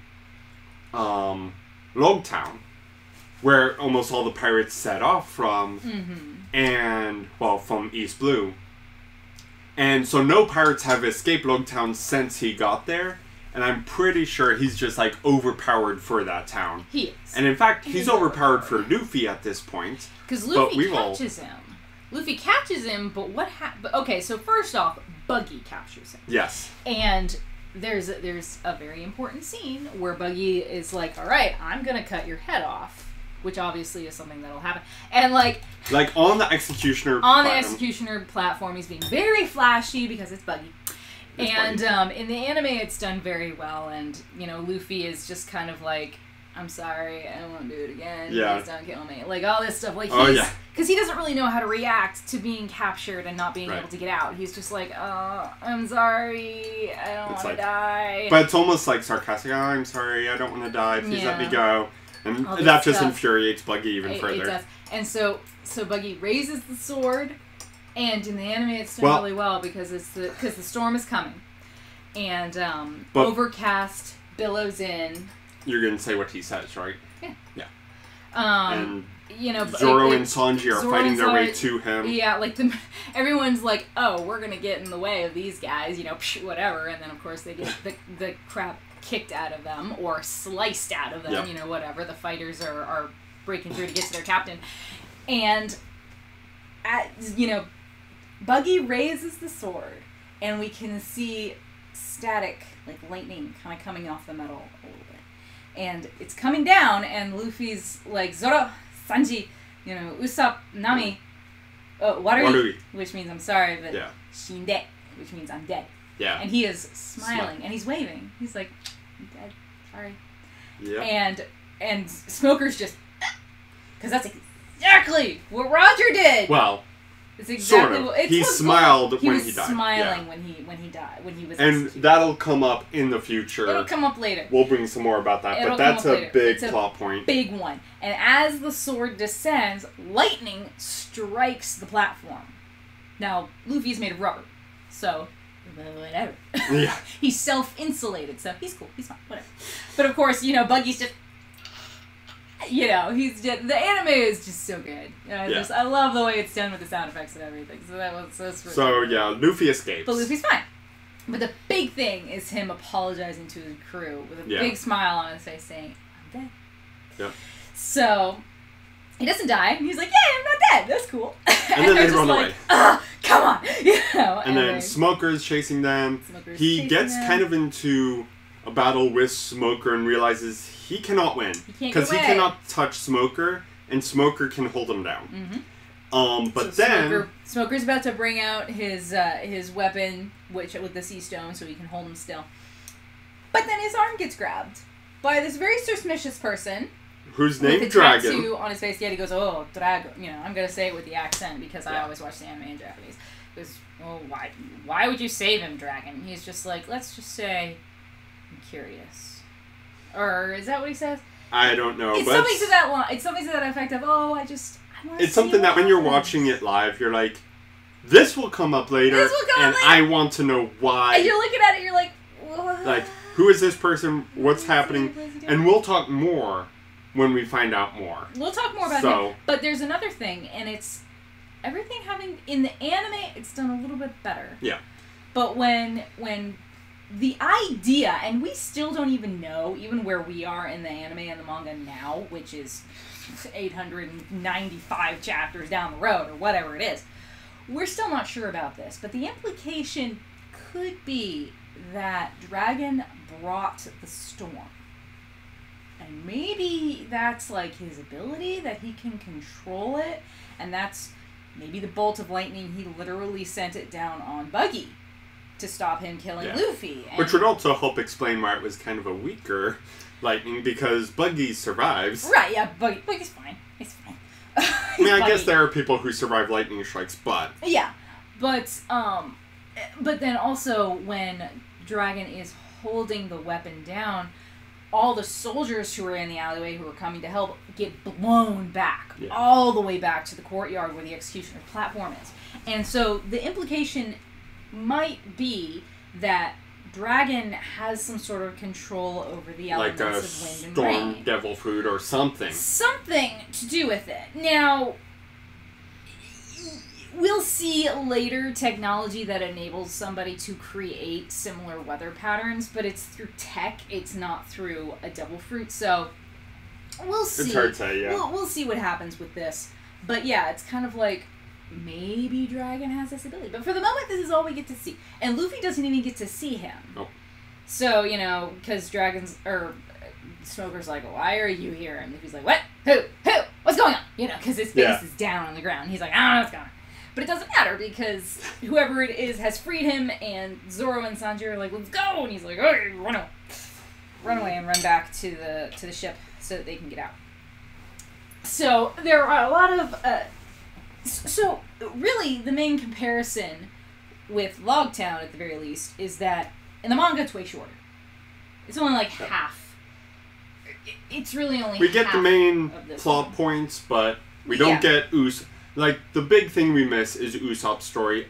Loguetown, where almost all the pirates set off from, from East Blue. And so no pirates have escaped Loguetown since he got there, And I'm pretty sure he's just, like, overpowered for that town. He is. And in fact, he's overpowered for Luffy at this point. Because Luffy catches him. Luffy catches him, but what happened? Okay, so first off, Buggy captures him. Yes. And there's a very important scene where Buggy is like, all right, I'm going to cut your head off. Which obviously is something that'll happen. And like on the Executioner platform, he's being very flashy because it's Buggy. And in the anime, it's done very well. And, you know, Luffy is just kind of like, I'm sorry, I don't want to do it again. Yeah. Please don't kill me. Like, all this stuff. Like, because he doesn't really know how to react to being captured and not being able to get out. He's just like, oh, I'm sorry, I don't want to die. But it's almost like sarcastic, oh, I'm sorry, I don't want to die, please let me go. And that just infuriates Buggy even further. It does. And so Buggy raises the sword, and in the anime it's done really well because the storm is coming, and overcast billows in. You're gonna say what he says, right? Yeah. Yeah. And you know, Zoro and Sanji are fighting their way to him. Yeah, like everyone's like, oh, we're gonna get in the way of these guys, you know, whatever, and then of course they get the crap kicked out of them or sliced out of them, you know, whatever. The fighters are breaking through to get to their captain. And, you know, Buggy raises the sword and we can see static, like lightning kind of coming off the metal a little bit. And it's coming down and Luffy's like, Zoro, Sanji, you know, Usopp, Nami, Warui, which means I'm sorry, but Shinde, which means I'm dead. Yeah. And he is smiling and he's waving. He's like, I'm dead. Sorry. Yeah. And Smoker's just, because that's exactly what Roger did. Well, it's exactly sort of. He smiled when he died. He was smiling when he died, when he was executed. And that'll come up in the future. It'll come up later. We'll bring some more about that, but that's a big plot point. Big one. And as the sword descends, lightning strikes the platform. Now, Luffy's made of rubber, so whatever. Yeah. He's self-insulated, so he's cool. He's fine. Whatever. But of course, you know, Buggy's just, you know, he's just, the anime is just so good. I love the way it's done with the sound effects and everything. So that's really cool. Luffy escapes. But Luffy's fine. But the big thing is him apologizing to his crew with a big smile on his face, saying, "I'm dead." Yeah. So he doesn't die. He's like, "Yay, I'm not dead. That's cool." And then they run away. Come on, you know. And then Smoker's chasing them. He gets kind of into a battle with Smoker and realizes he cannot win because he cannot touch Smoker, and Smoker can hold him down. Mm-hmm. But so then Smoker's about to bring out his weapon, which with the sea stone, so he can hold him still. But then his arm gets grabbed by this very suspicious person. Who's named Dragon. Tattoo on his face. Yeah, he goes, "Oh, Dragon." You know, I'm gonna say it with the accent because I always watch the anime in Japanese. He goes, "Oh, why would you save him, Dragon?" He's just like, let's just say, "I'm curious," or is that what he says? I don't know. It's something to that line. It's something to that effect of, "Oh, I want to." It's something that when you're watching it live, you're like, "This will come up later," and I want to know why. And you're looking at it, you're like, "What?" Like, who is this person? What's happening? And we'll talk more when we find out more. We'll talk more about him. But there's another thing, and it's everything having in the anime, it's done a little bit better. Yeah. But when the idea, and we still don't even know, even where we are in the anime and the manga now, which is 895 chapters down the road or whatever it is, we're still not sure about this. But the implication could be that Dragon brought the storm. And maybe that's like his ability, that he can control it, and that's maybe the bolt of lightning, he literally sent it down on Buggy to stop him killing Luffy. And which would also help explain why it was kind of a weaker lightning, because Buggy survives. Right, yeah, Buggy's fine. He's fine. I mean, I guess there are people who survive lightning strikes, but... Yeah, but then also when Dragon is holding the weapon down, all the soldiers who are in the alleyway who are coming to help get blown back, all the way back to the courtyard where the executioner platform is. And so the implication might be that Dragon has some sort of control over the elements of wind and rain. Like a storm devil fruit or something. Something to do with it. Now, we'll see later technology that enables somebody to create similar weather patterns, but it's through tech. It's not through a devil fruit. So we'll see. It's hard to say, yeah. We'll see what happens with this. But yeah, it's kind of like maybe Dragon has this ability. But for the moment, this is all we get to see. And Luffy doesn't even get to see him. Oh. So, you know, because Smoker's like, why are you here? And Luffy's like, what? Who? What's going on? You know, because his face is down on the ground. He's like, I don't know what's going on. But it doesn't matter because whoever it is has freed him, and Zoro and Sanji are like, let's go! And he's like, okay, run away and run back to the ship so that they can get out. So there are a lot of... so really, the main comparison with Loguetown, at the very least, is that in the manga it's way shorter. It's only like half. It's really only we get half the main plot plot points, but we don't get like, the big thing we miss is Usopp's story.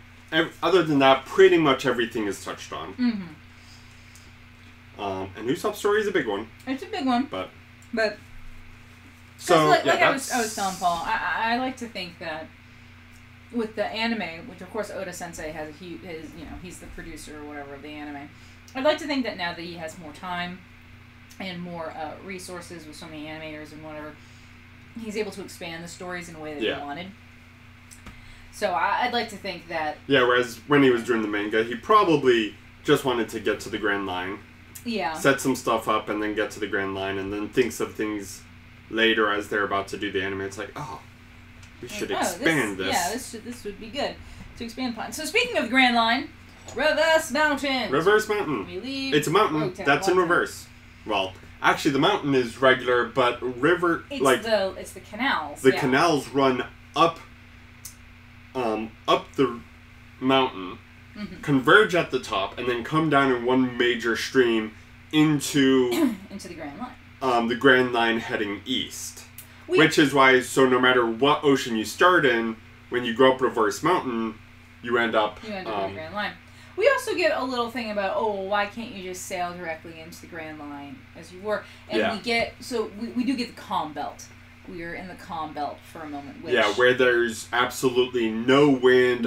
Other than that, pretty much everything is touched on. Mm-hmm. And Usopp's story is a big one. It's a big one. But so I was telling Paul, I like to think that with the anime, which of course Oda Sensei has he's the producer or whatever of the anime. I'd like to think that now that he has more time and more resources with so many animators and whatever, he's able to expand the stories in a way that he wanted. So I'd like to think that... Yeah, whereas when he was doing the manga, he probably just wanted to get to the Grand Line. Yeah. Set some stuff up and then get to the Grand Line and then thinks of things later as they're about to do the anime. It's like, we should expand this. Yeah, this would be good to expand upon. So speaking of the Grand Line, Reverse Mountain. Reverse Mountain. We leave. It's a mountain that's in reverse. Well, actually, the mountain is regular, but it's the canals. The canals run up the mountain, converge at the top, and then come down in one major stream into the Grand Line. The Grand Line heading east. Which is why, so no matter what ocean you start in, when you go up Reverse Mountain, you end up in the Grand Line. We also get a little thing about, why can't you just sail directly into the Grand Line as you were? And we do get the calm belt. We are in the calm belt for a moment. Which, where there's absolutely no wind,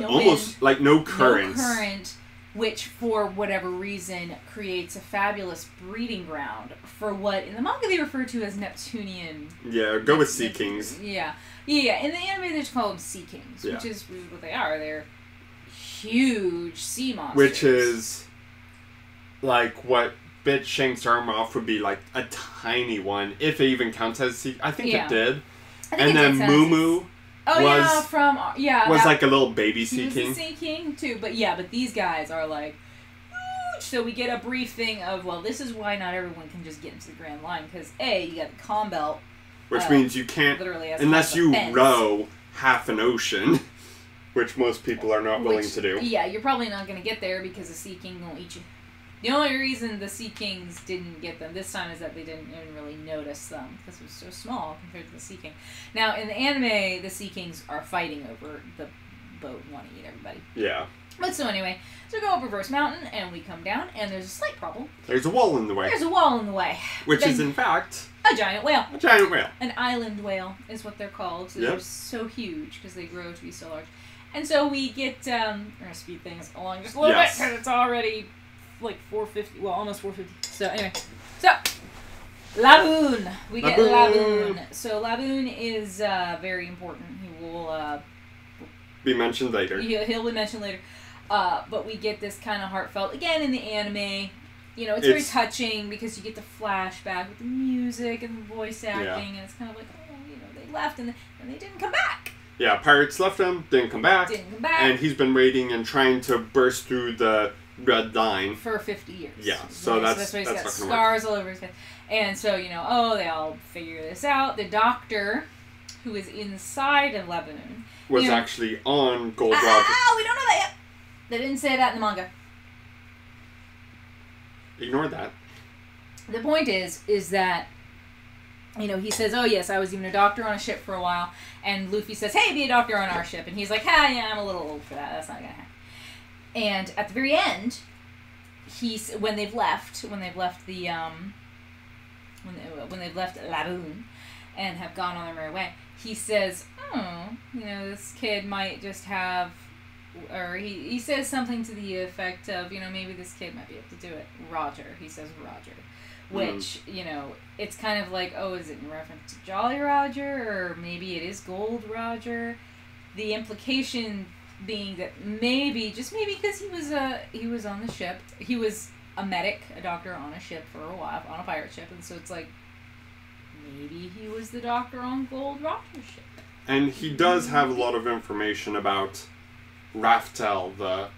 like no currents. No current, which for whatever reason creates a fabulous breeding ground for what in the manga they refer to as Neptunian. Yeah, go with Sea Kings. Yeah. In the anime they just call them Sea Kings, which is what they are. They're huge sea monsters. Which is like what bit Shank's arm off would be like a tiny one, if it even counts as sea. I think it did. And then Moo was like a little baby Sea King. He was a Sea King too, but these guys are like huge. So we get a brief thing of, this is why not everyone can just get into the Grand Line, because you got the calm belt, which means you can't unless you row half an ocean. Which most people are not willing to do. Yeah, you're probably not going to get there because the Sea King won't eat you. The only reason the Sea Kings didn't get them this time is that they didn't even really notice them because it was so small compared to the Sea King. Now, in the anime, the Sea Kings are fighting over the boat and want to eat everybody. Yeah. But so anyway, so we go up Reverse Mountain and we come down and there's a slight problem. There's a wall in the way. Which is, in fact... a giant whale. A giant whale. An island whale is what they're called. So they're so huge because they grow to be so large. And so we get, we're going to speed things along just a little bit because it's already like 4:50, almost 4:50. So anyway, Laboon. We get Laboon. So Laboon is very important. He will be mentioned later. He'll be mentioned later. But we get this kind of heartfelt, again in the anime, it's very touching because you get the flashback with the music and the voice acting, and it's kind of like, they left and they didn't come back. Yeah, pirates left him, didn't come back. And he's been waiting and trying to burst through the Red Line. For 50 years. Yeah, so that's why he's got scars all over his face. And so, they all figure this out. The doctor, who is inside of Lebanon... was actually on Gold Roger. We don't know that yet! They didn't say that in the manga. Ignore that. The point is that... he says, yes, I was even a doctor on a ship for a while. And Luffy says, hey, be a doctor on our ship. And he's like, I'm a little old for that. That's not going to happen. And at the very end, when they've left Laboon and have gone on their merry way, he says, this kid might just have, or he says something to the effect of, maybe this kid might be able to do it. Roger. He says Roger. Which, it's kind of like, is it in reference to Jolly Roger, or maybe it is Gold Roger? The implication being that just maybe because he was on the ship, he was a medic, a doctor on a ship for a while, on a pirate ship, and so it's like, maybe he was the doctor on Gold Roger's ship. And he does have a lot of information about Raftel, the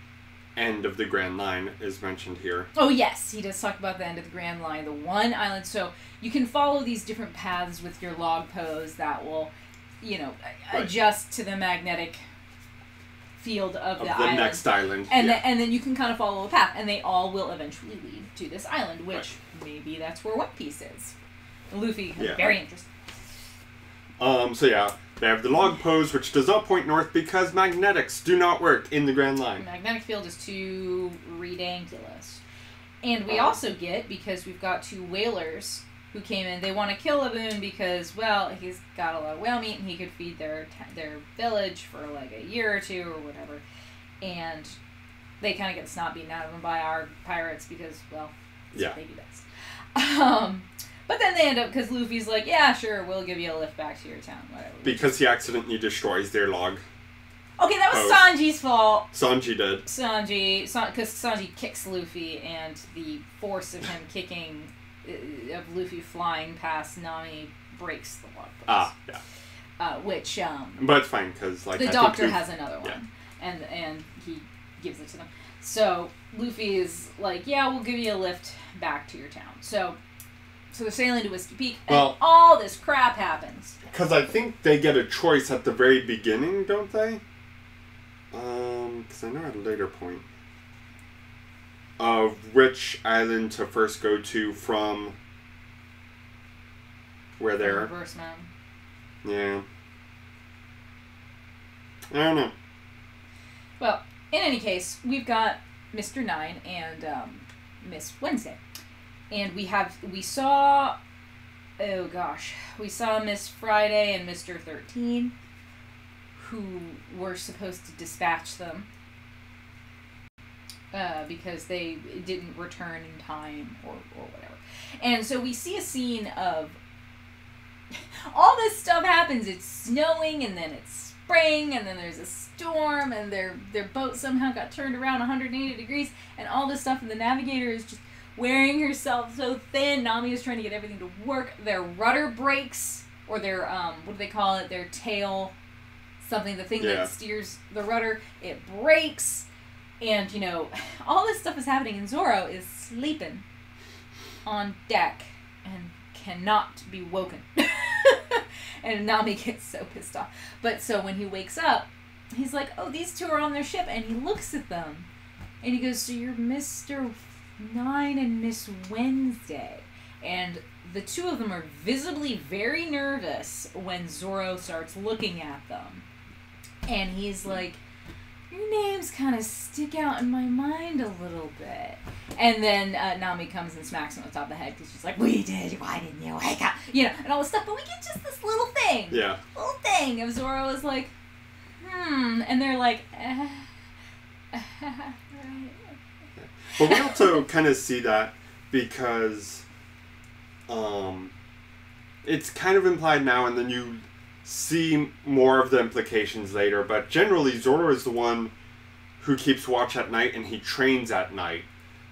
end of the Grand Line is mentioned here. Oh yes, he does talk about the end of the Grand Line, the one island. So you can follow these different paths with your log pose that will, adjust to the magnetic field of the island. Next island. And, and then you can kind of follow a path, and they all will eventually lead to this island, which maybe that's where One Piece is. And Luffy is very interested. They have the log pose, which does not point north because magnetics do not work in the Grand Line. The magnetic field is too ridiculous. And we also get, because we've got two whalers who came in, they want to kill Laboon because, he's got a lot of whale meat and he could feed their village for like a year or two or whatever. And they kind of get the snot beaten out of them by our pirates because, that's what they do best. But then they end up, because Luffy's like, yeah, sure, we'll give you a lift back to your town, whatever. Because he accidentally destroys their log. Okay, that was Sanji's fault. Sanji did. Because Sanji kicks Luffy, and the force of him kicking, of Luffy flying past Nami breaks the log post. Which, but it's fine, because, the doctor has another one, and he gives it to them. So, Luffy is like, yeah, we'll give you a lift back to your town. So they're sailing to Misty Peak, and all this crap happens. Because I think they get a choice at the very beginning, don't they? Because I know at a later point of which island to first go to from where they're... Reverse man. Yeah. I don't know. Well, in any case, we've got Mr. Nine and Miss Wednesday. And we saw Miss Friday and Mr. 13, who were supposed to dispatch them because they didn't return in time or whatever. And so we see a scene of all this stuff happens. It's snowing, and then it's spring, and then there's a storm, and their boat somehow got turned around 180 degrees, and all this stuff, and the navigator is just wearing herself so thin. Nami is trying to get everything to work. Their rudder breaks, or their, what do they call it? Their tail, something, the thing that steers the rudder, it breaks. And, all this stuff is happening, and Zoro is sleeping on deck and cannot be woken. And Nami gets so pissed off. But so when he wakes up, he's like, oh, these two are on their ship, and he looks at them. And he goes, so you're Mr. 9 and Miss Wednesday. And the two of them are visibly very nervous when Zoro starts looking at them. And he's like, your names kind of stick out in my mind a little bit. And then Nami comes and smacks him on the top of the head because she's like, we did, why didn't you wake up? And all this stuff. But we get just this little thing. Yeah. Little thing of Zoro is like, And they're like, But we also kind of see that because it's kind of implied now, and then you see more of the implications later, but generally Zoro is the one who keeps watch at night, and he trains at night.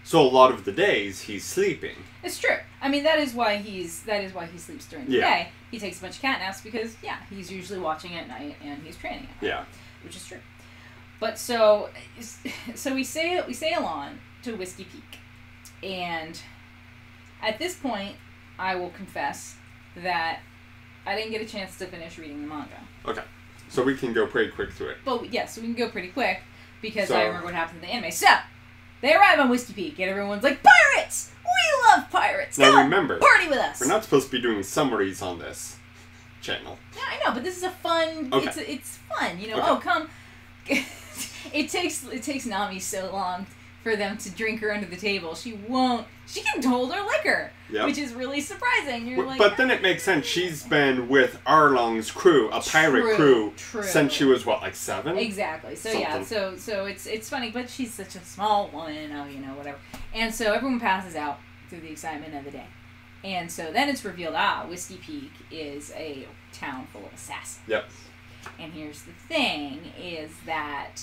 So a lot of the days he's sleeping. It's true. I mean, that is why he sleeps during the day. He takes a bunch of cat naps because he's usually watching at night and he's training at night. Yeah. Which is true. But so we sail on to Misty Peak. And at this point, I will confess that I didn't get a chance to finish reading the manga. Okay. So we can go pretty quick through it. But so we can go pretty quick because I remember what happened in the anime. So, they arrive on Misty Peak and everyone's like, pirates! We love pirates! Now Come remember, party with us! We're not supposed to be doing summaries on this channel. Yeah, I know, but this is a fun, it's fun, Okay. oh, come. It takes Nami so long for them to drink her under the table. She won't. She can hold her liquor, which is really surprising. You're like, but then it makes sense. She's been with Arlong's crew, a pirate crew, since she was, what, like 7? Exactly. So, yeah, so it's funny, but she's such a small woman, whatever. And so everyone passes out through the excitement of the day. And so then it's revealed, Misty Peak is a town full of assassins. Yep. And here's the thing, is that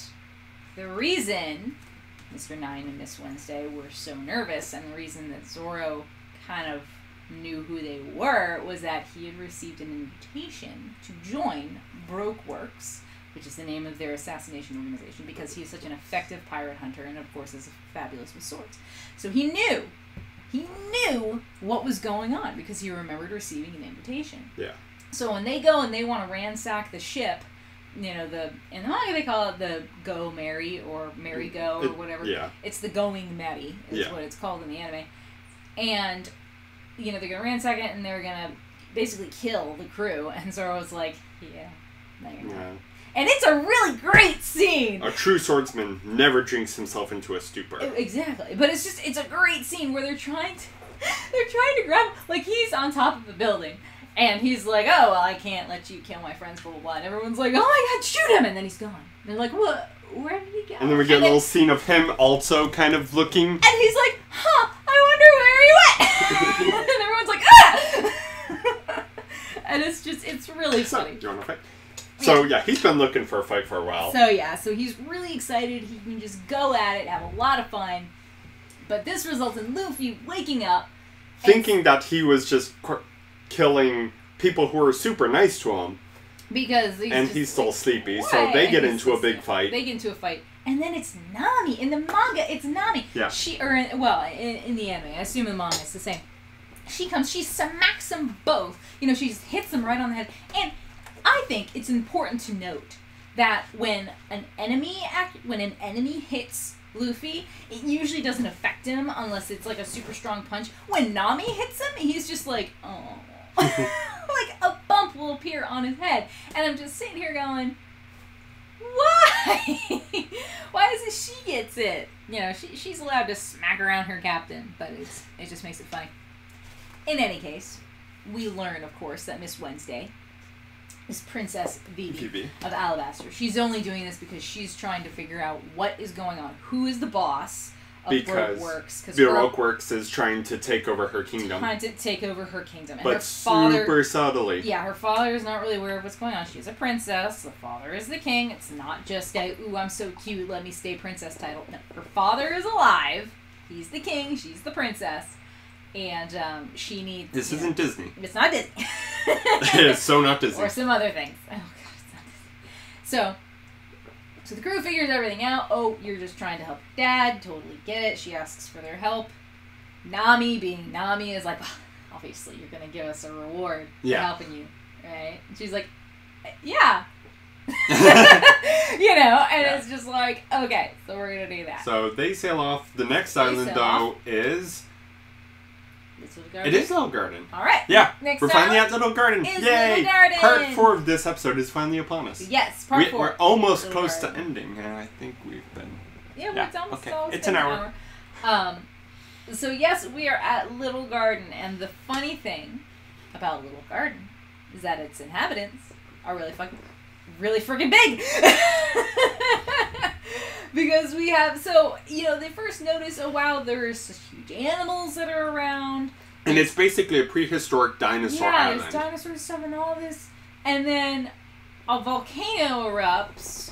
the reason Mr. Nine and Miss Wednesday were so nervous, and the reason that Zoro kind of knew who they were, was that he had received an invitation to join Broke Works, which is the name of their assassination organization, because he is such an effective pirate hunter, and of course is fabulous with swords. So he knew what was going on, because he remembered receiving an invitation. Yeah. So when they go and they want to ransack the ship, in the manga they call it the Go Merry, or Merry Go, or whatever. Yeah. It's the Going Merry, is what it's called in the anime. And, they're going to ransack it, and they're going to basically kill the crew. And Zoro's like, yeah, no you're not. Yeah. And it's a really great scene. A true swordsman never drinks himself into a stupor. Exactly. But it's a great scene where they're trying to grab, like, he's on top of the building. And he's like, oh, well, I can't let you kill my friends, blah, blah, blah. And everyone's like, oh my god, shoot him! And then he's gone. And they're like, what? Where did he go? And then we get a little scene of him also kind of looking. And he's like, I wonder where he went! And everyone's like, ah! And it's really funny. Do you want to fight? So, yeah, he's been looking for a fight for a while. So he's really excited. He can just go at it, have a lot of fun. But this results in Luffy waking up. Thinking that he was just killing people who were super nice to him. Because he's still sleepy, so they get into a big fight. They get into a fight. And then it's Nami. In the manga, it's Nami. Yeah. In the anime, I assume in the manga it's the same. She comes, she smacks them both. She just hits them right on the head. And I think it's important to note that when an enemy hits Luffy, it usually doesn't affect him unless it's like a super strong punch. When Nami hits him, he's just like, oh. Like a bump will appear on his head. And I'm just sitting here going, why? Why is it she gets it? She's allowed to smack around her captain, but it just makes it funny. In any case, we learn, of course, that Miss Wednesday is Princess Vivi of Alabaster. She's only doing this because she's trying to figure out what is going on. Who is the boss of Broke Works? Because Broke Works is trying to take over her kingdom. Trying to take over her kingdom. And but her father, super subtly. Yeah, her father is not really aware of what's going on. She's a princess. The father is the king. It's not just a, ooh, I'm so cute, let me stay princess title. No, her father is alive. He's the king. She's the princess. And she needs... This isn't Disney. It's not Disney. It's so not Disney. Or some other things. Oh, God, it's not Disney. So the crew figures everything out. Oh, you're just trying to help your dad. Totally get it. She asks for their help. Nami, being Nami, is like, oh, obviously, you're going to give us a reward for helping you. Right? And she's like, yeah. It's just like, okay, so we're going to do that. So they sail off. The next island, though, is... It is Little Garden. All right. Yeah. We're finally at Little Garden. Yay! Little Garden. Part 4 of this episode is finally upon us. Yes, part 4. We're almost close to ending, and I think we've been... Yeah, it's almost it's an hour. So yes, we are at Little Garden, and the funny thing about Little Garden is that its inhabitants are really freaking big. Because we have, they first notice, oh wow, there's such huge animals that are around. And it's basically a prehistoric dinosaur island. There's dinosaur stuff and all this. And then a volcano erupts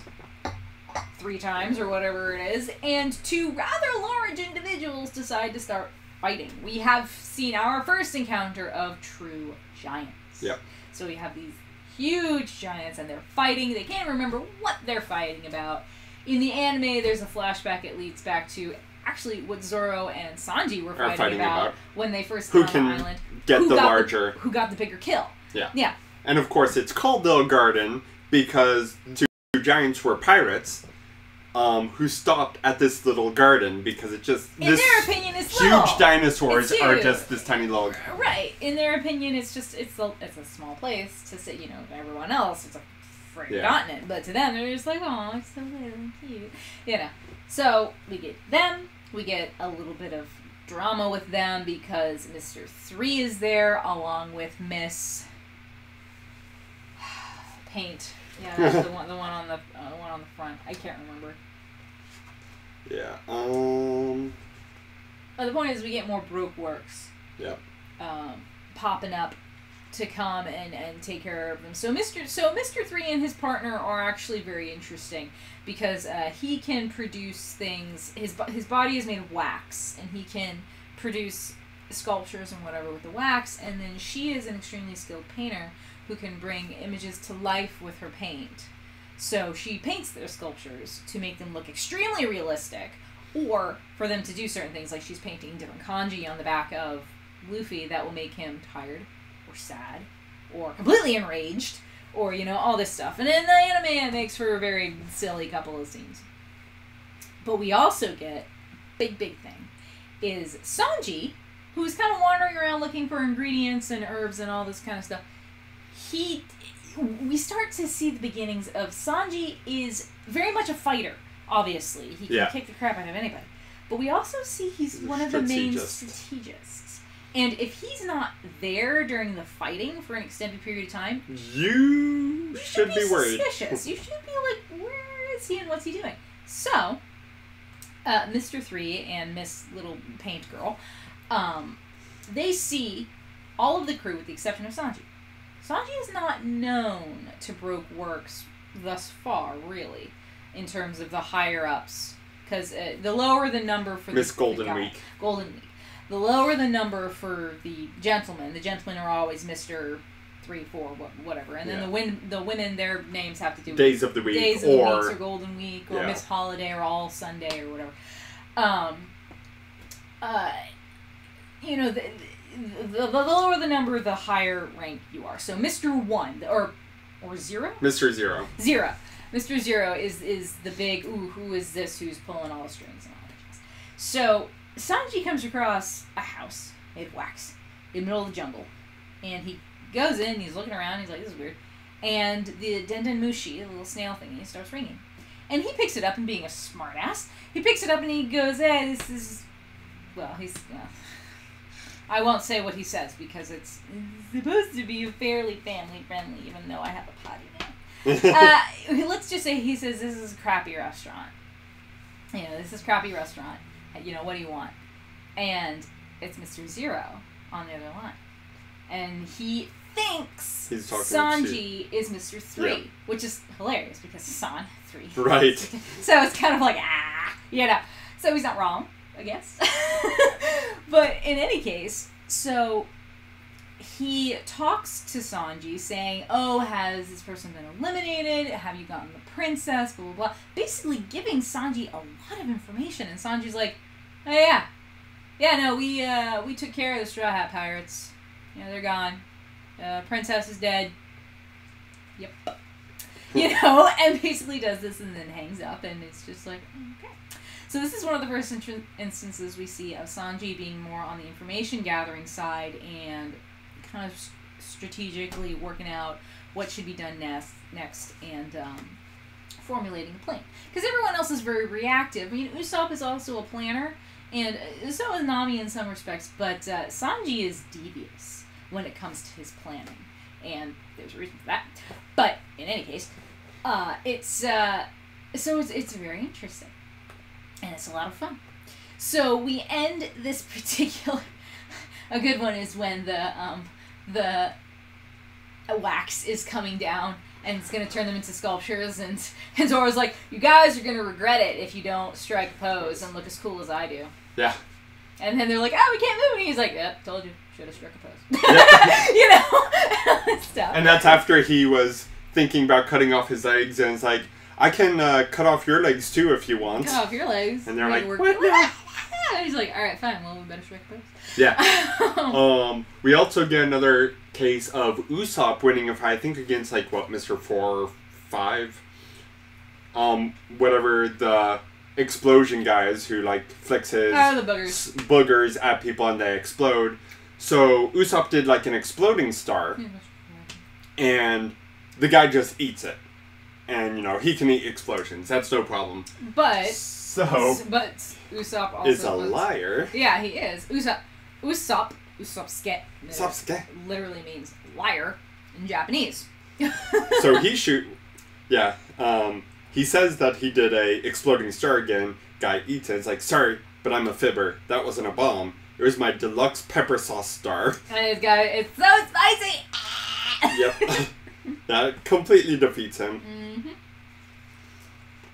3 times or whatever it is, and 2 rather large individuals decide to start fighting. We have seen our first encounter of true giants. Yep. So we have these huge giants, and they're fighting. They can't remember what they're fighting about. In the anime, there's a flashback. It leads back to actually what Zoro and Sanji were fighting about when they first got on the island. Who got the bigger kill. Yeah. Yeah. And of course, it's called Little Garden because 2 giants were pirates who stopped at this little garden because it just... In their opinion, it's huge little. dinosaurs are just this tiny little... Right. In their opinion, it's a small place to sit, everyone else. It's a freaking continent. But to them, they're just like, oh, it's so little and cute. So, we get them. We get a little bit of drama with them because Mr. 3 is there along with Miss Paint. Yeah, that's the one on the front. I can't remember. Yeah. But the point is, we get more Broke Works. Yep. Popping up to come and take care of them. So Mr. 3 and his partner are actually very interesting because he can produce things. His body is made of wax, and he can produce sculptures and whatever with the wax. And then she is an extremely skilled painter who can bring images to life with her paint. So she paints their sculptures to make them look extremely realistic, or for them to do certain things, like she's painting different kanji on the back of Luffy that will make him tired, or sad, or completely enraged, or, all this stuff. And in the anime, it makes for a very silly couple of scenes. But we also get, big thing, is Sanji, who's kind of wandering around looking for ingredients and herbs and all this kind of stuff. We start to see the beginnings of Sanji is very much a fighter, obviously. He can kick the crap out of anybody. But we also see he's one of the main strategists. And if he's not there during the fighting for an extended period of time, you should be worried. Suspicious. You should be like, where is he and what's he doing? So, Mr. 3 and Miss Little Paint Girl, they see all of the crew with the exception of Sanji. Sanji is not known to Broke Works thus far, really, in terms of the higher-ups. Because the lower the number for Miss Golden Week. The lower the number for the gentlemen are always Mr. 3, 4, whatever. And then the women, their names have to do with Days of the Week. Days of the Week, or Golden Week, or Miss Holiday, or All Sunday, or whatever. The lower the number, the higher rank you are. So Mr. 1, or 0? Mr. 0. 0. Mr. 0 is the big, who is this who's pulling all the strings and all that jazz. So Sanji comes across a house made of wax in the middle of the jungle. And he goes in, he's looking around, he's like, this is weird. And the Denden Mushi, the little snail thingy, starts ringing. And he picks it up, and being a smartass, he picks it up and he goes, hey, this is... Well, I won't say what he says because it's supposed to be fairly family-friendly, even though I have a potty now. Let's just say he says, this is a crappy restaurant. This is a crappy restaurant. What do you want? And it's Mr. 0 on the other line. And he thinks Sanji is Mr. 3, which is hilarious because San 3. Right. So it's kind of like, So he's not wrong, I guess. But in any case, so he talks to Sanji saying, oh, has this person been eliminated? Have you gotten the princess? Blah, blah, blah. Basically giving Sanji a lot of information. And Sanji's like, oh, yeah. Yeah, no, we took care of the Straw Hat Pirates. They're gone. Princess is dead. Yep. And basically does this and then hangs up. And it's just like, okay. So this is one of the first instances we see of Sanji being more on the information gathering side and kind of strategically working out what should be done next and formulating a plan. Because everyone else is very reactive. I mean, Usopp is also a planner, and so is Nami in some respects, but Sanji is devious when it comes to his planning. And there's a reason for that. But in any case, it's very interesting. And it's a lot of fun. So we end this particular... A good one is when the wax is coming down and it's going to turn them into sculptures, and Zoro's like, you guys are going to regret it if you don't strike a pose and look as cool as I do. Yeah. And then they're like, we can't move. And he's like, yep, told you. Should have struck a pose. Yep. Stuff. And that's after he was thinking about cutting off his legs, and it's like, I can cut off your legs too if you want. Cut off your legs. And they're like, what now? And he's like, alright, fine, well, we better strike a pose. Yeah. We also get another case of Usopp winning a fight, I think against, like, Mr. 4 or 5? Whatever the explosion guys who, like, flicks his the boogers at people and they explode. So Usopp did, like, an exploding star. And the guy just eats it. And, he can eat explosions. That's no problem. But But Usopp also is a liar. Yeah, he is. Usopp Usopp literally means liar in Japanese. So he he says that he did a exploding star again. Guy eats it. It's like, sorry, but I'm a fibber. That wasn't a bomb. It was my deluxe pepper sauce star. And it's so spicy. Yep. That completely defeats him.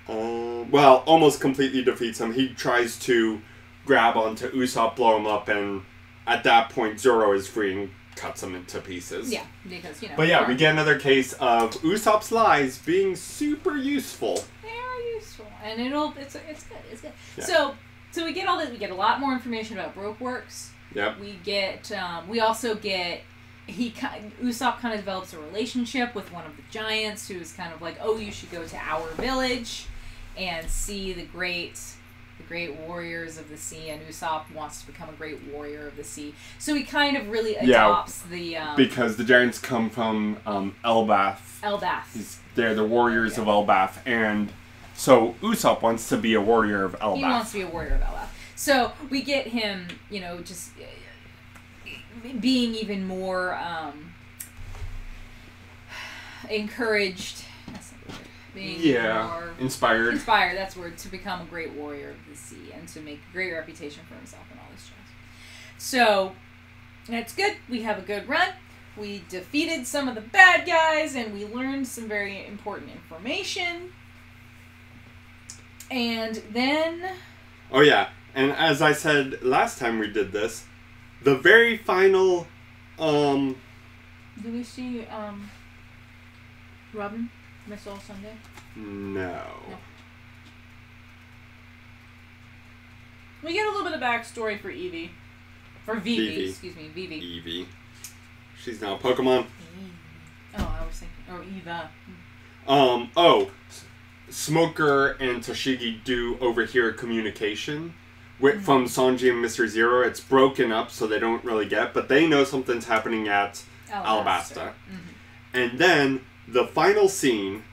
Well, almost completely defeats him. He tries to grab onto Usopp, blow him up, and at that point, Zoro is free and cuts him into pieces. Yeah, because, But yeah, we get another case of Usopp's lies being super useful. They are useful, and it's good. Yeah. So we get all this. We get a lot more information about Broke Works. Yep. We also get. Usopp kind of develops a relationship with one of the giants who's kind of like, oh, you should go to our village and see the great warriors of the sea, and Usopp wants to become a great warrior of the sea. So he kind of really adopts the... because the giants come from Elbath. They're the warriors of Elbath, and so Usopp wants to be a warrior of Elbath. He wants to be a warrior of Elbath. So we get him, just... being even more encouraged. That's not the word. Being more inspired. Inspired, that's the word, to become a great warrior of the sea and to make a great reputation for himself and all this jazz. So, that's good. We have a good run. We defeated some of the bad guys and we learned some very important information. And then... Oh yeah, and as I said last time we did this, the very final, Do we see, Robin? Miss All Sunday? No. We get a little bit of backstory for Eevee. For Vivi. Excuse me, Vivi. Eevee. She's now a Pokemon. Oh, I was thinking... Eva. Smoker and Toshigi do overhear communication from Sanji and Mr. Zero. It's broken up, so they don't really get, but they know something's happening at Alabasta. And then the final scene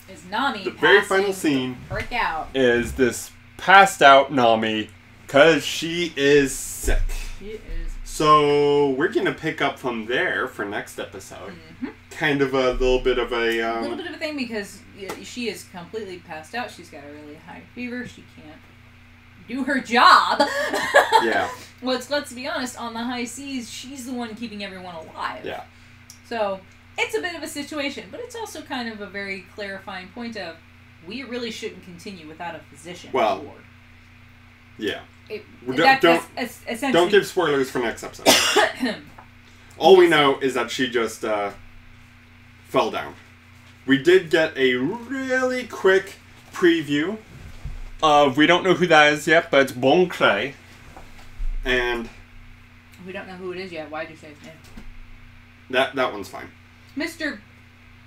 is Nami. The very final scene freak out. Is this passed out Nami because she is sick. She is. So we're gonna pick up from there for next episode. Kind of a little bit of a little bit of a thing because she is completely passed out. She's got a really high fever. She can't do her job. Yeah. Well, let's be honest, on the high seas, she's the one keeping everyone alive. Yeah. So, it's a bit of a situation, but it's also kind of a very clarifying point of, we really shouldn't continue without a physician on board. Yeah. Don't give spoilers for next episode. All we know is that she just fell down. We did get a really quick preview of, we don't know who that is yet, but it's Bon Clay. And we don't know who it is yet. Why'd you say his name? That one's fine. Mr.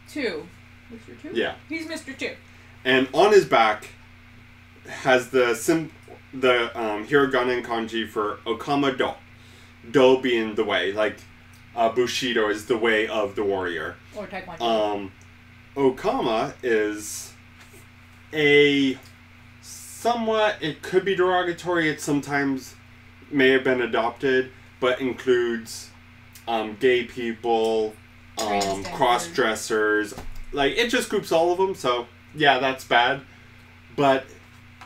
2. Mr. 2? Yeah. He's Mr. 2. And on his back has the hiragana and kanji for Okama Do. Do being the way, like Bushido is the way of the warrior. Or Taekwondo. Okama is a somewhat, it could be derogatory, it sometimes may have been adopted, but includes gay people, cross-dressers, like, it just groups all of them, so, yeah, that's bad. But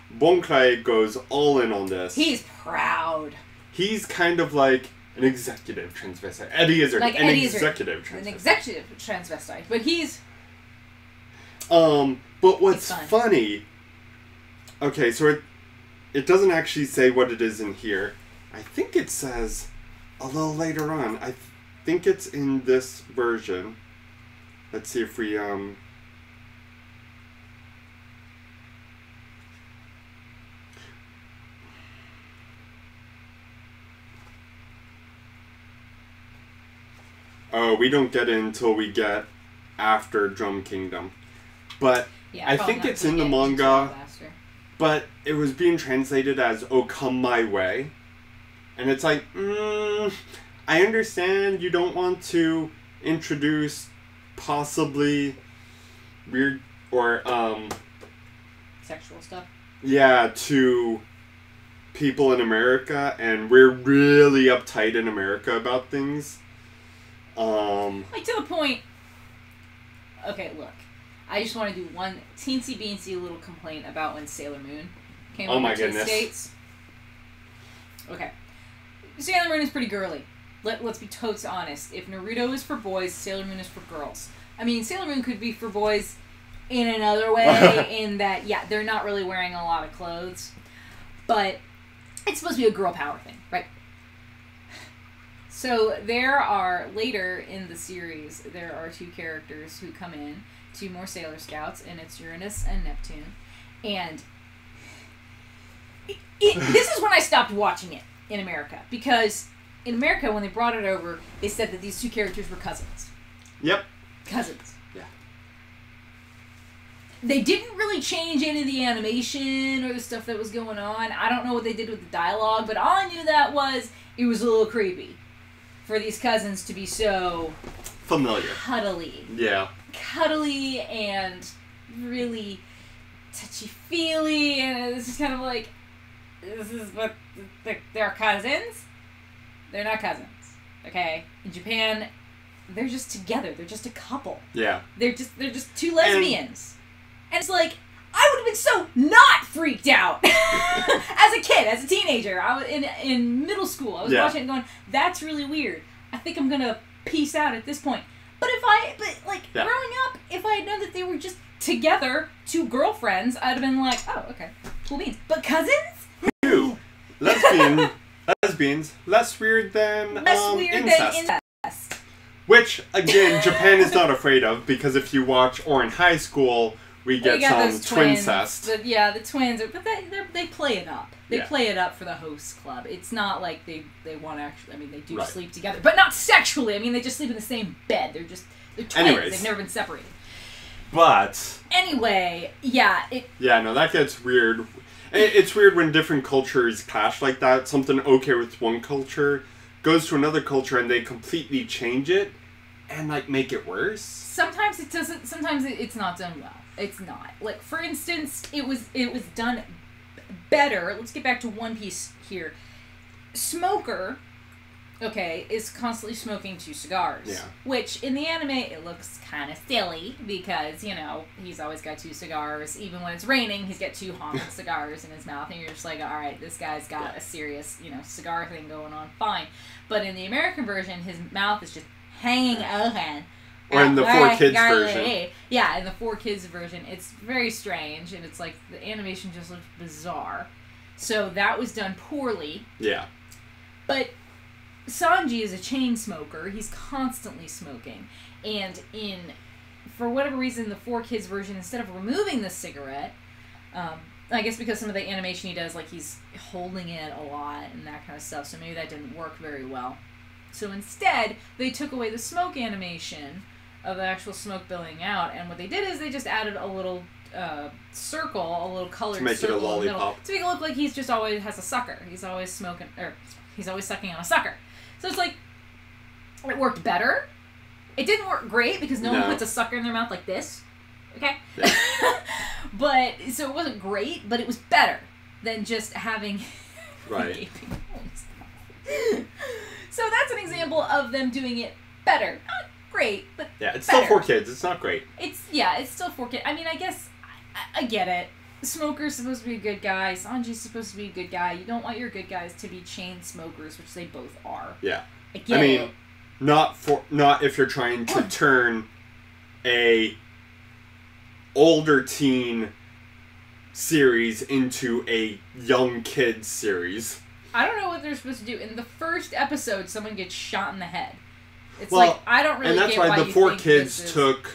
Bon Clay goes all in on this. He's proud. He's kind of like an executive transvestite. Eddie Izzard, like an executive transvestite. An executive transvestite, but he's... but what's funny... Okay, so it doesn't actually say what it is in here. I think it says a little later on. I think it's in this version. Let's see if we... Oh, we don't get it until we get after Drum Kingdom. But yeah, I think it's in the manga, but it was being translated as "Oh Come My Way." And it's like, I understand you don't want to introduce possibly weird or... sexual stuff. Yeah, to people in America, and we're really uptight in America about things. Like, to the point... Okay, look. I just want to do one teensy-beansy little complaint about when Sailor Moon came over to the States. Okay. Sailor Moon is pretty girly. Let's be totes honest. If Naruto is for boys, Sailor Moon is for girls. I mean, Sailor Moon could be for boys in another way, in that, yeah, they're not really wearing a lot of clothes. But it's supposed to be a girl power thing, right? So there are, later in the series, there are two characters who come in, two more Sailor Scouts, and it's Uranus and Neptune. And this is when I stopped watching it in America. Because in America, when they brought it over, they said that these two characters were cousins. Yep. Cousins. Yeah. They didn't really change any of the animation or the stuff that was going on. I don't know what they did with the dialogue, but all I knew that was it was a little creepy for these cousins to be so... familiar. Cuddly. Yeah. Cuddly and really touchy-feely, and it's just kind of like, this is what... They're cousins? They're not cousins. Okay? In Japan, they're just together. They're just a couple. Yeah. They're just two lesbians. And it's like, I would have been so not freaked out as a kid, as a teenager. I was in middle school. I was watching it and going, that's really weird. I think I'm gonna peace out at this point. But growing up, if I had known that they were just together, two girlfriends, I'd have been like, oh, okay, cool beans. But cousins? Ew. Lesbians, less weird than incest. Which, again, Japan is not afraid of, because if you watch Orin High School, we get some twincest. The twins, but they play it up. They play it up for the host club. It's not like they want to actually, I mean, they do sleep together, but not sexually. I mean, they just sleep in the same bed. They're twins. Anyways. They've never been separated. But... Anyway, yeah. No, that gets weird. It's weird when different cultures clash like that. Something okay with one culture goes to another culture and they completely change it and, like, make it worse. Sometimes it doesn't. Sometimes it's not done well. It's not. Like, for instance, it was done better. Let's get back to One Piece here. Smoker, okay, is constantly smoking 2 cigars. Yeah. Which, in the anime, it looks kind of silly because, you know, he's always got 2 cigars. Even when it's raining, he's got 2 honking cigars in his mouth. And you're just like, all right, this guy's got a serious, cigar thing going on. Fine. But in the American version, his mouth is just hanging open. Or in the 4Kids version. Yeah, in the 4Kids version. It's very strange, and it's like, the animation just looks bizarre. So that was done poorly. Yeah. But Sanji is a chain smoker. He's constantly smoking. And for whatever reason, the 4Kids version, instead of removing the cigarette, I guess because some of the animation he does, like, he's holding it a lot and that kind of stuff, so maybe that didn't work very well. So instead, they took away the smoke animation of the actual smoke billowing out, and what they did is they just added a little circle, a little colored circle to make it a lollipop, to make it look like he's just always has a sucker. He's always smoking, or he's always sucking on a sucker. So it's like, it worked better. It didn't work great because no one puts a sucker in their mouth like this. Okay? Yeah. But, so it wasn't great, but it was better than just having right. So that's an example of them doing it better. Not great, but yeah, it's better. Still 4Kids. It's not great. It's still 4Kids. I mean, I guess I get it. Smoker's supposed to be a good guy. Sanji's supposed to be a good guy. You don't want your good guys to be chain smokers, which they both are. Yeah. I mean, not if you're trying to turn a older teen series into a young kids series. I don't know what they're supposed to do. In the first episode, someone gets shot in the head. It's like, I don't really get why you think this is... And that's why the 4Kids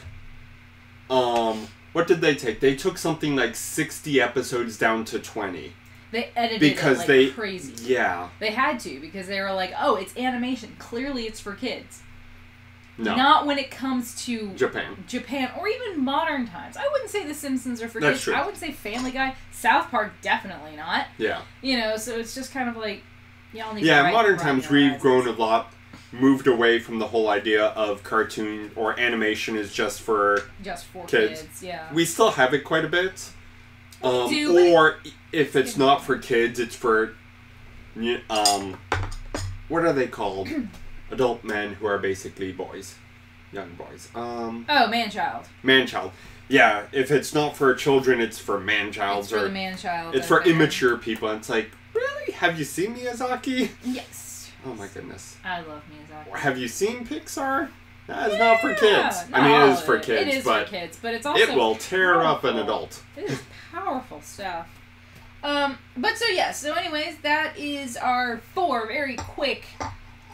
took... what did they take? They took something like 60 episodes down to 20. They edited it like crazy. Yeah. They had to, because they were like, oh, it's animation. Clearly it's for kids. No. Not when it comes to... Japan. Or even modern times. I wouldn't say The Simpsons are for That's kids. True. I wouldn't say Family Guy. South Park, definitely not. Yeah. So it's just kind of like... Y'all need to modern times we've grown a lot, moved away from the whole idea of cartoon or animation is just for kids. Yeah. We still have it quite a bit. Or if it's not for kids, it's for what are they called? Adult men who are basically boys, young boys. Man-child. Man-child. Yeah, if it's not for children, it's for man-childs. It's for the man-child. It's for immature people. It's like, really? Have you seen Miyazaki? Yes. Oh my goodness. I love Miyazaki. Have you seen Pixar? That is not for kids. No, I mean, it is for kids. It is but for kids, but it's also it will tear powerful. up an adult. It is powerful stuff. But so yes, so anyways, that is our 4 very quick,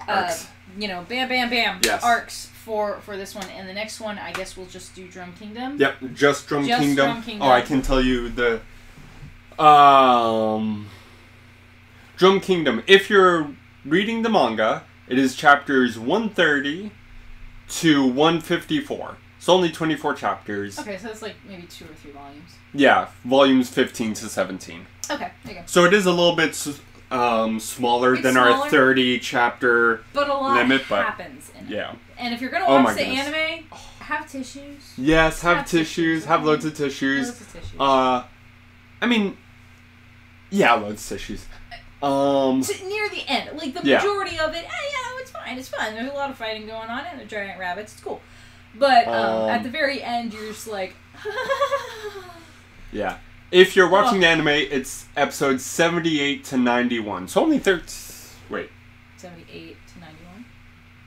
Arcs. bam, bam, bam, Yes. arcs for this one. And the next one, I guess we'll just do Drum Kingdom. Yep, just Drum Kingdom. Drum Kingdom. Oh, I can tell you the Drum Kingdom. If you're reading the manga, it is chapters 130 to 154. It's only 24 chapters. Okay, so that's like maybe 2 or 3 volumes. Yeah, volumes 15 to 17. Okay, there you go. So it is a little bit smaller than our 30 chapter but a lot limit, happens in it. Yeah. And if you're going to watch the anime, have tissues. Yes, have tissues. Have loads of tissues. Loads of tissues. I mean, yeah, loads of tissues. Near the end, like the majority of it, it's fine. It's fun. There's a lot of fighting going on, and the giant rabbits. It's cool. But at the very end, you're just like, yeah. If you're watching the anime, it's episodes 78 to 91. So only 78 to 91.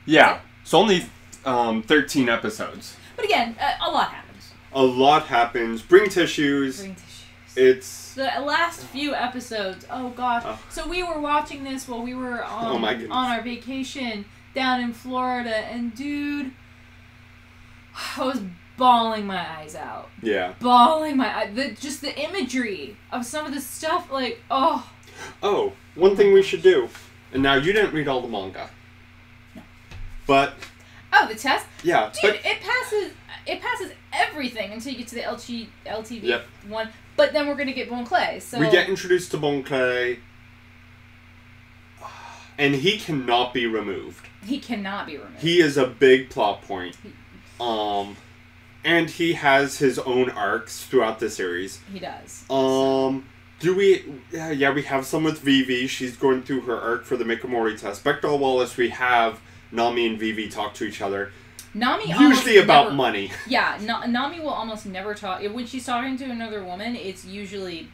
Yeah. So only 13 episodes. But again, a lot happens. A lot happens. Bring tissues. Bring tissues. It's the last few episodes. Oh gosh. So we were watching this while we were on our vacation down in Florida, and dude, I was bawling my eyes out. Yeah. Bawling my eyes. Just the imagery of some of the stuff, like, oh. Oh, one thing we should do. And now you didn't read all the manga. No. But. Oh, the test? Yeah. Dude, it passes everything until you get to the LTV one. But then we're going to get Bon Clay, so... We get introduced to Bon Clay. And he cannot be removed. He cannot be removed. He is a big plot point. And he has his own arcs throughout the series. He does. Do we... Yeah, we have some with Vivi. She's going through her arc for the Mikamori test. Bechdel Wallace, we have Nami and Vivi talk to each other. Nami usually about money. Yeah, Nami will almost never talk. When she's talking to another woman, it's usually,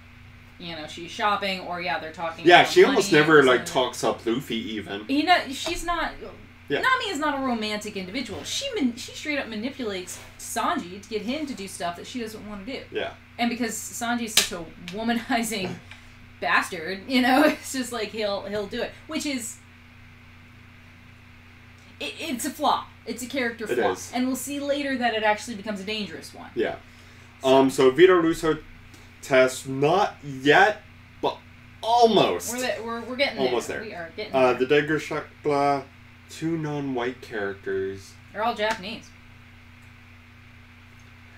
she's shopping or they're talking. Yeah, about she money almost never talks up Luffy even. She's not. Yeah. Nami is not a romantic individual. She straight up manipulates Sanji to get him to do stuff that she doesn't want to do. Yeah. And because Sanji is such a womanizing bastard, it's just like he'll do it, which is. It's a flaw. It's a character flaw. It is. And we'll see later that it actually becomes a dangerous one. Yeah. So Vito Russo test, not yet, but almost. We're getting there. Almost there. We are getting there. The Dagger Shakla, 2 non-white characters. They're all Japanese.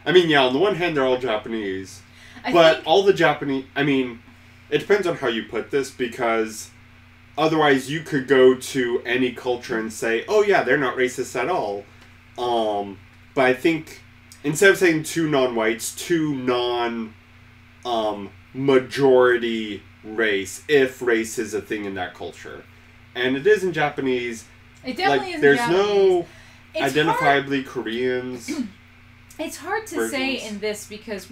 I mean, on the one hand, they're all Japanese. All the Japanese... I mean, it depends on how you put this, because... Otherwise, you could go to any culture and say, oh yeah, they're not racist at all. But I think, instead of saying 2 non-whites, 2 majority race, if race is a thing in that culture. And it is in Japanese. It definitely is in there's Japanese. No identifiably Koreans. It's hard to say in this because,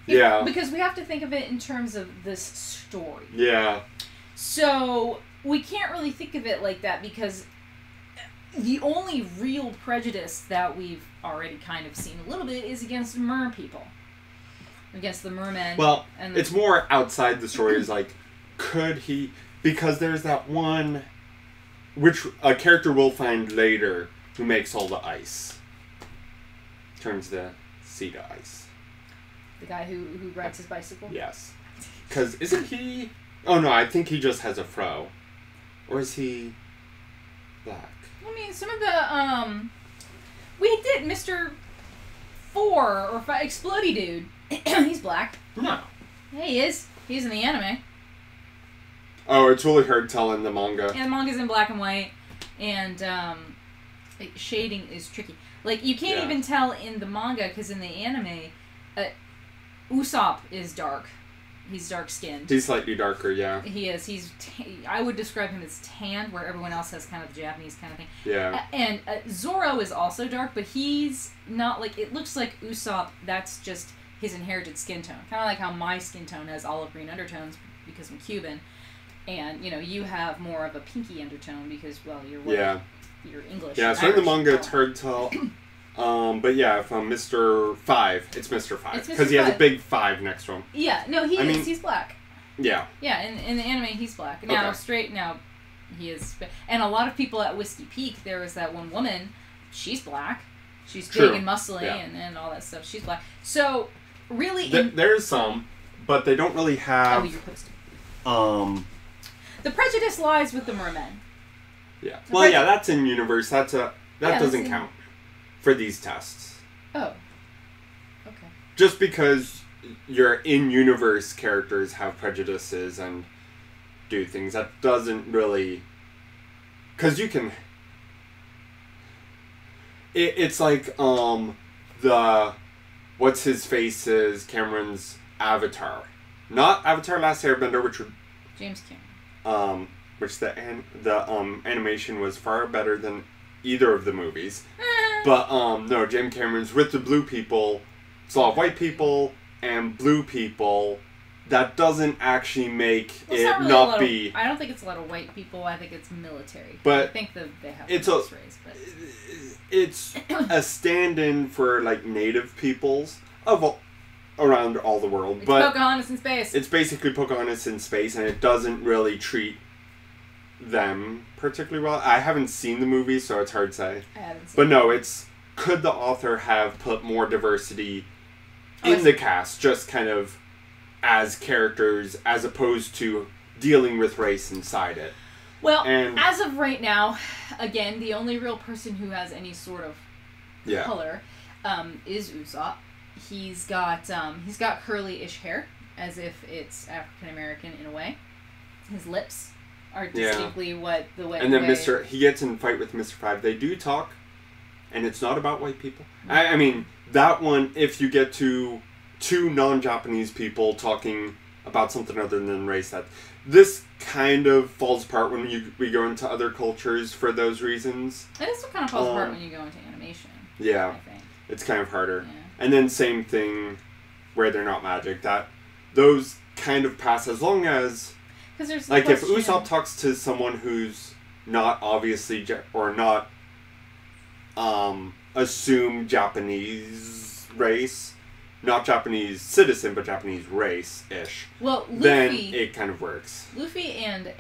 because we have to think of it in terms of this story. Yeah. So... We can't really think of it like that because the only real prejudice that we've already kind of seen a little bit is against mer people. Against the mermen. Well, it's more outside the story. Is could he... Because there's that one... Which a character we'll find later who makes all the ice. Turns the sea to ice. The guy who rides his bicycle? Yes. Because isn't he... Oh no, I think he just has a fro. Or is he black? I mean, some of the, we did Mr. 4 or 5, Explodey Dude. He's black. No. Yeah, he is. He's in the anime. Oh, it's really hard to tell in the manga. Yeah, the manga's in black and white, and, shading is tricky. You can't even tell in the manga, because in the anime, Usopp is dark. He's dark-skinned. He's slightly darker, yeah. He is. I would describe him as tanned, where everyone else has kind of the Japanese kind of thing. Yeah. And Zoro is also dark, but he's not like... It looks like Usopp, that's just his inherited skin tone. Kind of like how my skin tone has olive green undertones because I'm Cuban. And, you have more of a pinky undertone because, well, you're white. Yeah. You're English. Yeah, so in the manga, it's hard to tell. But yeah, from Mr. 5, it's Mr. 5. Because he has a big 5 next to him. Yeah, no, he's black. Yeah. Yeah, in the anime, he's black. Now, he is... And a lot of people at Misty Peak, there was that one woman, she's black. She's big and muscly and all that stuff. She's black. So, really... There's some, but they don't really have... Oh, you're posting. The prejudice lies with the mermen. Yeah. That's in universe. That doesn't count for these tests. Oh. Okay. Just because your in-universe characters have prejudices and do things, that doesn't really... Because you can... It's like, What's-his-face's Cameron's Avatar. Not Avatar Last Airbender, which would... James Cameron. Which the animation was far better than either of the movies. But, no, James Cameron's with the blue people. It's a lot of white people and blue people. That doesn't actually make it not be... I don't think it's a lot of white people. I think it's military. But I think they have it's this race. But... It's a stand-in for, like, native peoples around all the world. It's but Pocahontas in space. It's basically Pocahontas in space, and it doesn't really treat them particularly well. I haven't seen the movie, so it's hard to say. I haven't seen But no, could the author have put more diversity in the cast, just kind of as characters, as opposed to dealing with race inside it? Well, as of right now, again, the only real person who has any sort of color is Usopp. He's got curly-ish hair, as if it's African American in a way. His lips are distinctly the way. And then he gets in a fight with Mr. 5. They do talk, and it's not about white people. I mean, that one, if you get to two non-Japanese people talking about something other than race, this kind of falls apart when we go into other cultures for those reasons. It also kind of falls apart when you go into animation. Yeah, I think. It's kind of harder. Yeah. And then same thing where they're not magic. Those kind of pass as long as... There's like if Usopp talks to someone who's not obviously or not assumed Japanese race, not Japanese citizen, but Japanese race-ish, then it kind of works. Luffy and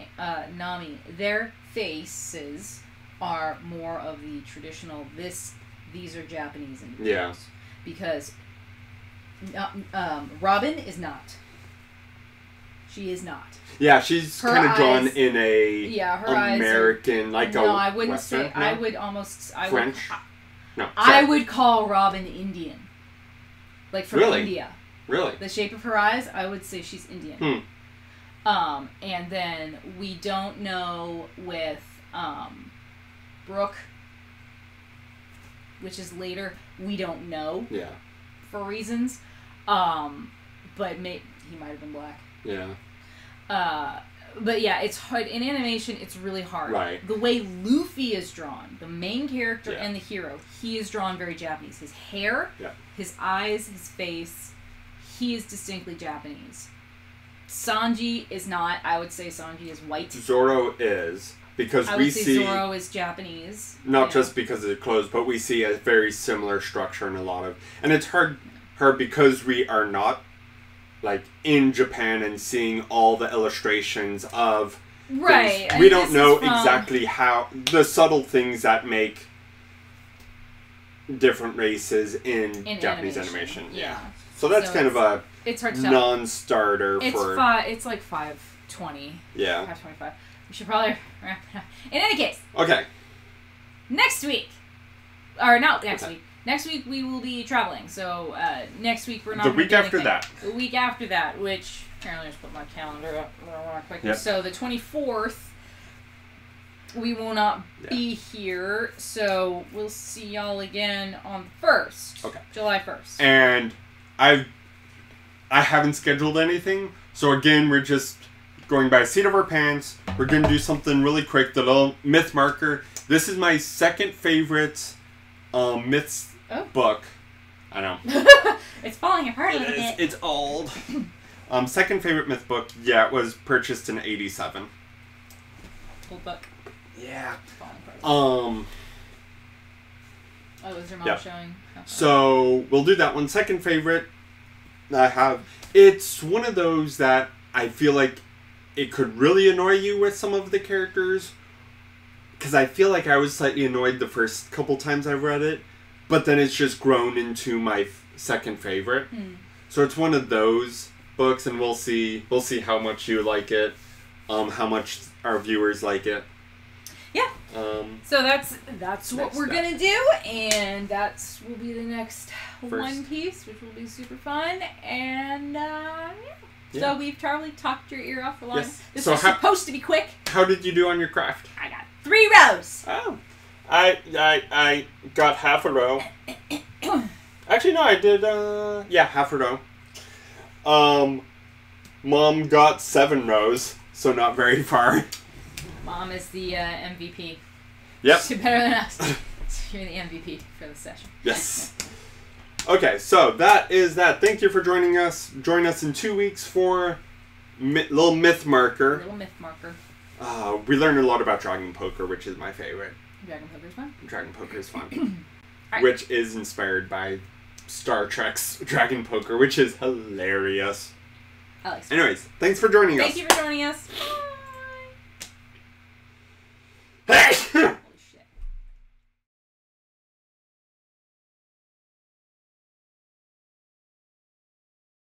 Nami, their faces are more of the traditional, these are Japanese individuals. Yeah. Because Robin is not. She is not. Yeah, she's kind of drawn in a her American, eyes are, I wouldn't Western, say. No? I would almost. French? No. Sorry. I would call Robin Indian. Like from India. Really? The shape of her eyes, I would say she's Indian. And then we don't know with Brooke, which is later. We don't know. Yeah. For reasons. But he might have been black. Yeah. But yeah, it's hard. In animation, it's really hard. Right. The way Luffy is drawn, the main character and the hero, he is drawn very Japanese. His hair, his eyes, his face, he is distinctly Japanese. Sanji is not. I would say Sanji is white. Zoro is. Because I would say Zoro is Japanese. Not just because of the clothes, but we see a very similar structure in a lot of... And it's hard because we are not like in Japan and seeing all the illustrations of things. We don't know exactly how the subtle things that make different races in Japanese animation. Yeah. So that's kind of a non-starter for... It's like 5:20. Yeah. 5:25. We should probably wrap it up. In any case. Okay. Next week. Or not next week. Next week we will be traveling. So next week we're not the week after that. The week after that, which apparently I just put my calendar up real quick. Yep. So the 24th we will not be here. So we'll see y'all again on the 1st. Okay. July 1st. And I haven't scheduled anything, So again, we're just going by the seat of our pants. We're going to do something really quick. The little myth marker. This is my second favorite myths book. I know. It's falling apart a little bit. It's old. Second favorite myth book. Yeah, it was purchased in '87. Old book. Yeah. Falling apart. Oh, was your mom showing? So we'll do that one. Second favorite. I have. It's one of those that I feel like it could really annoy you with some of the characters. Because I feel like I was slightly annoyed the first couple times I read it. But then it's just grown into my second favorite. So it's one of those books, and we'll see how much you like it, how much our viewers like it. Yeah. So that's what we're gonna do, and that's will be the next One Piece, which will be super fun, and yeah. So we've probably talked your ear off a lot. Yes. This was supposed to be quick. How did you do on your craft? I got 3 rows. Oh, I got half a row. Actually, no, I did. Half a row. Mom got 7 rows, so not very far. Mom is the MVP. Yep. She's better than us. You're the MVP for the session. Yes. Okay, so that is that. Thank you for joining us. Join us in 2 weeks for little myth marker. Little myth marker. We learned a lot about Dragon Poker, which is my favorite. Dragon Poker's fun? Dragon Poker is fun. Right. Which is inspired by Star Trek's Dragon Poker, which is hilarious. I like Star Trek. Anyways, thanks for joining us. Thank you for joining us.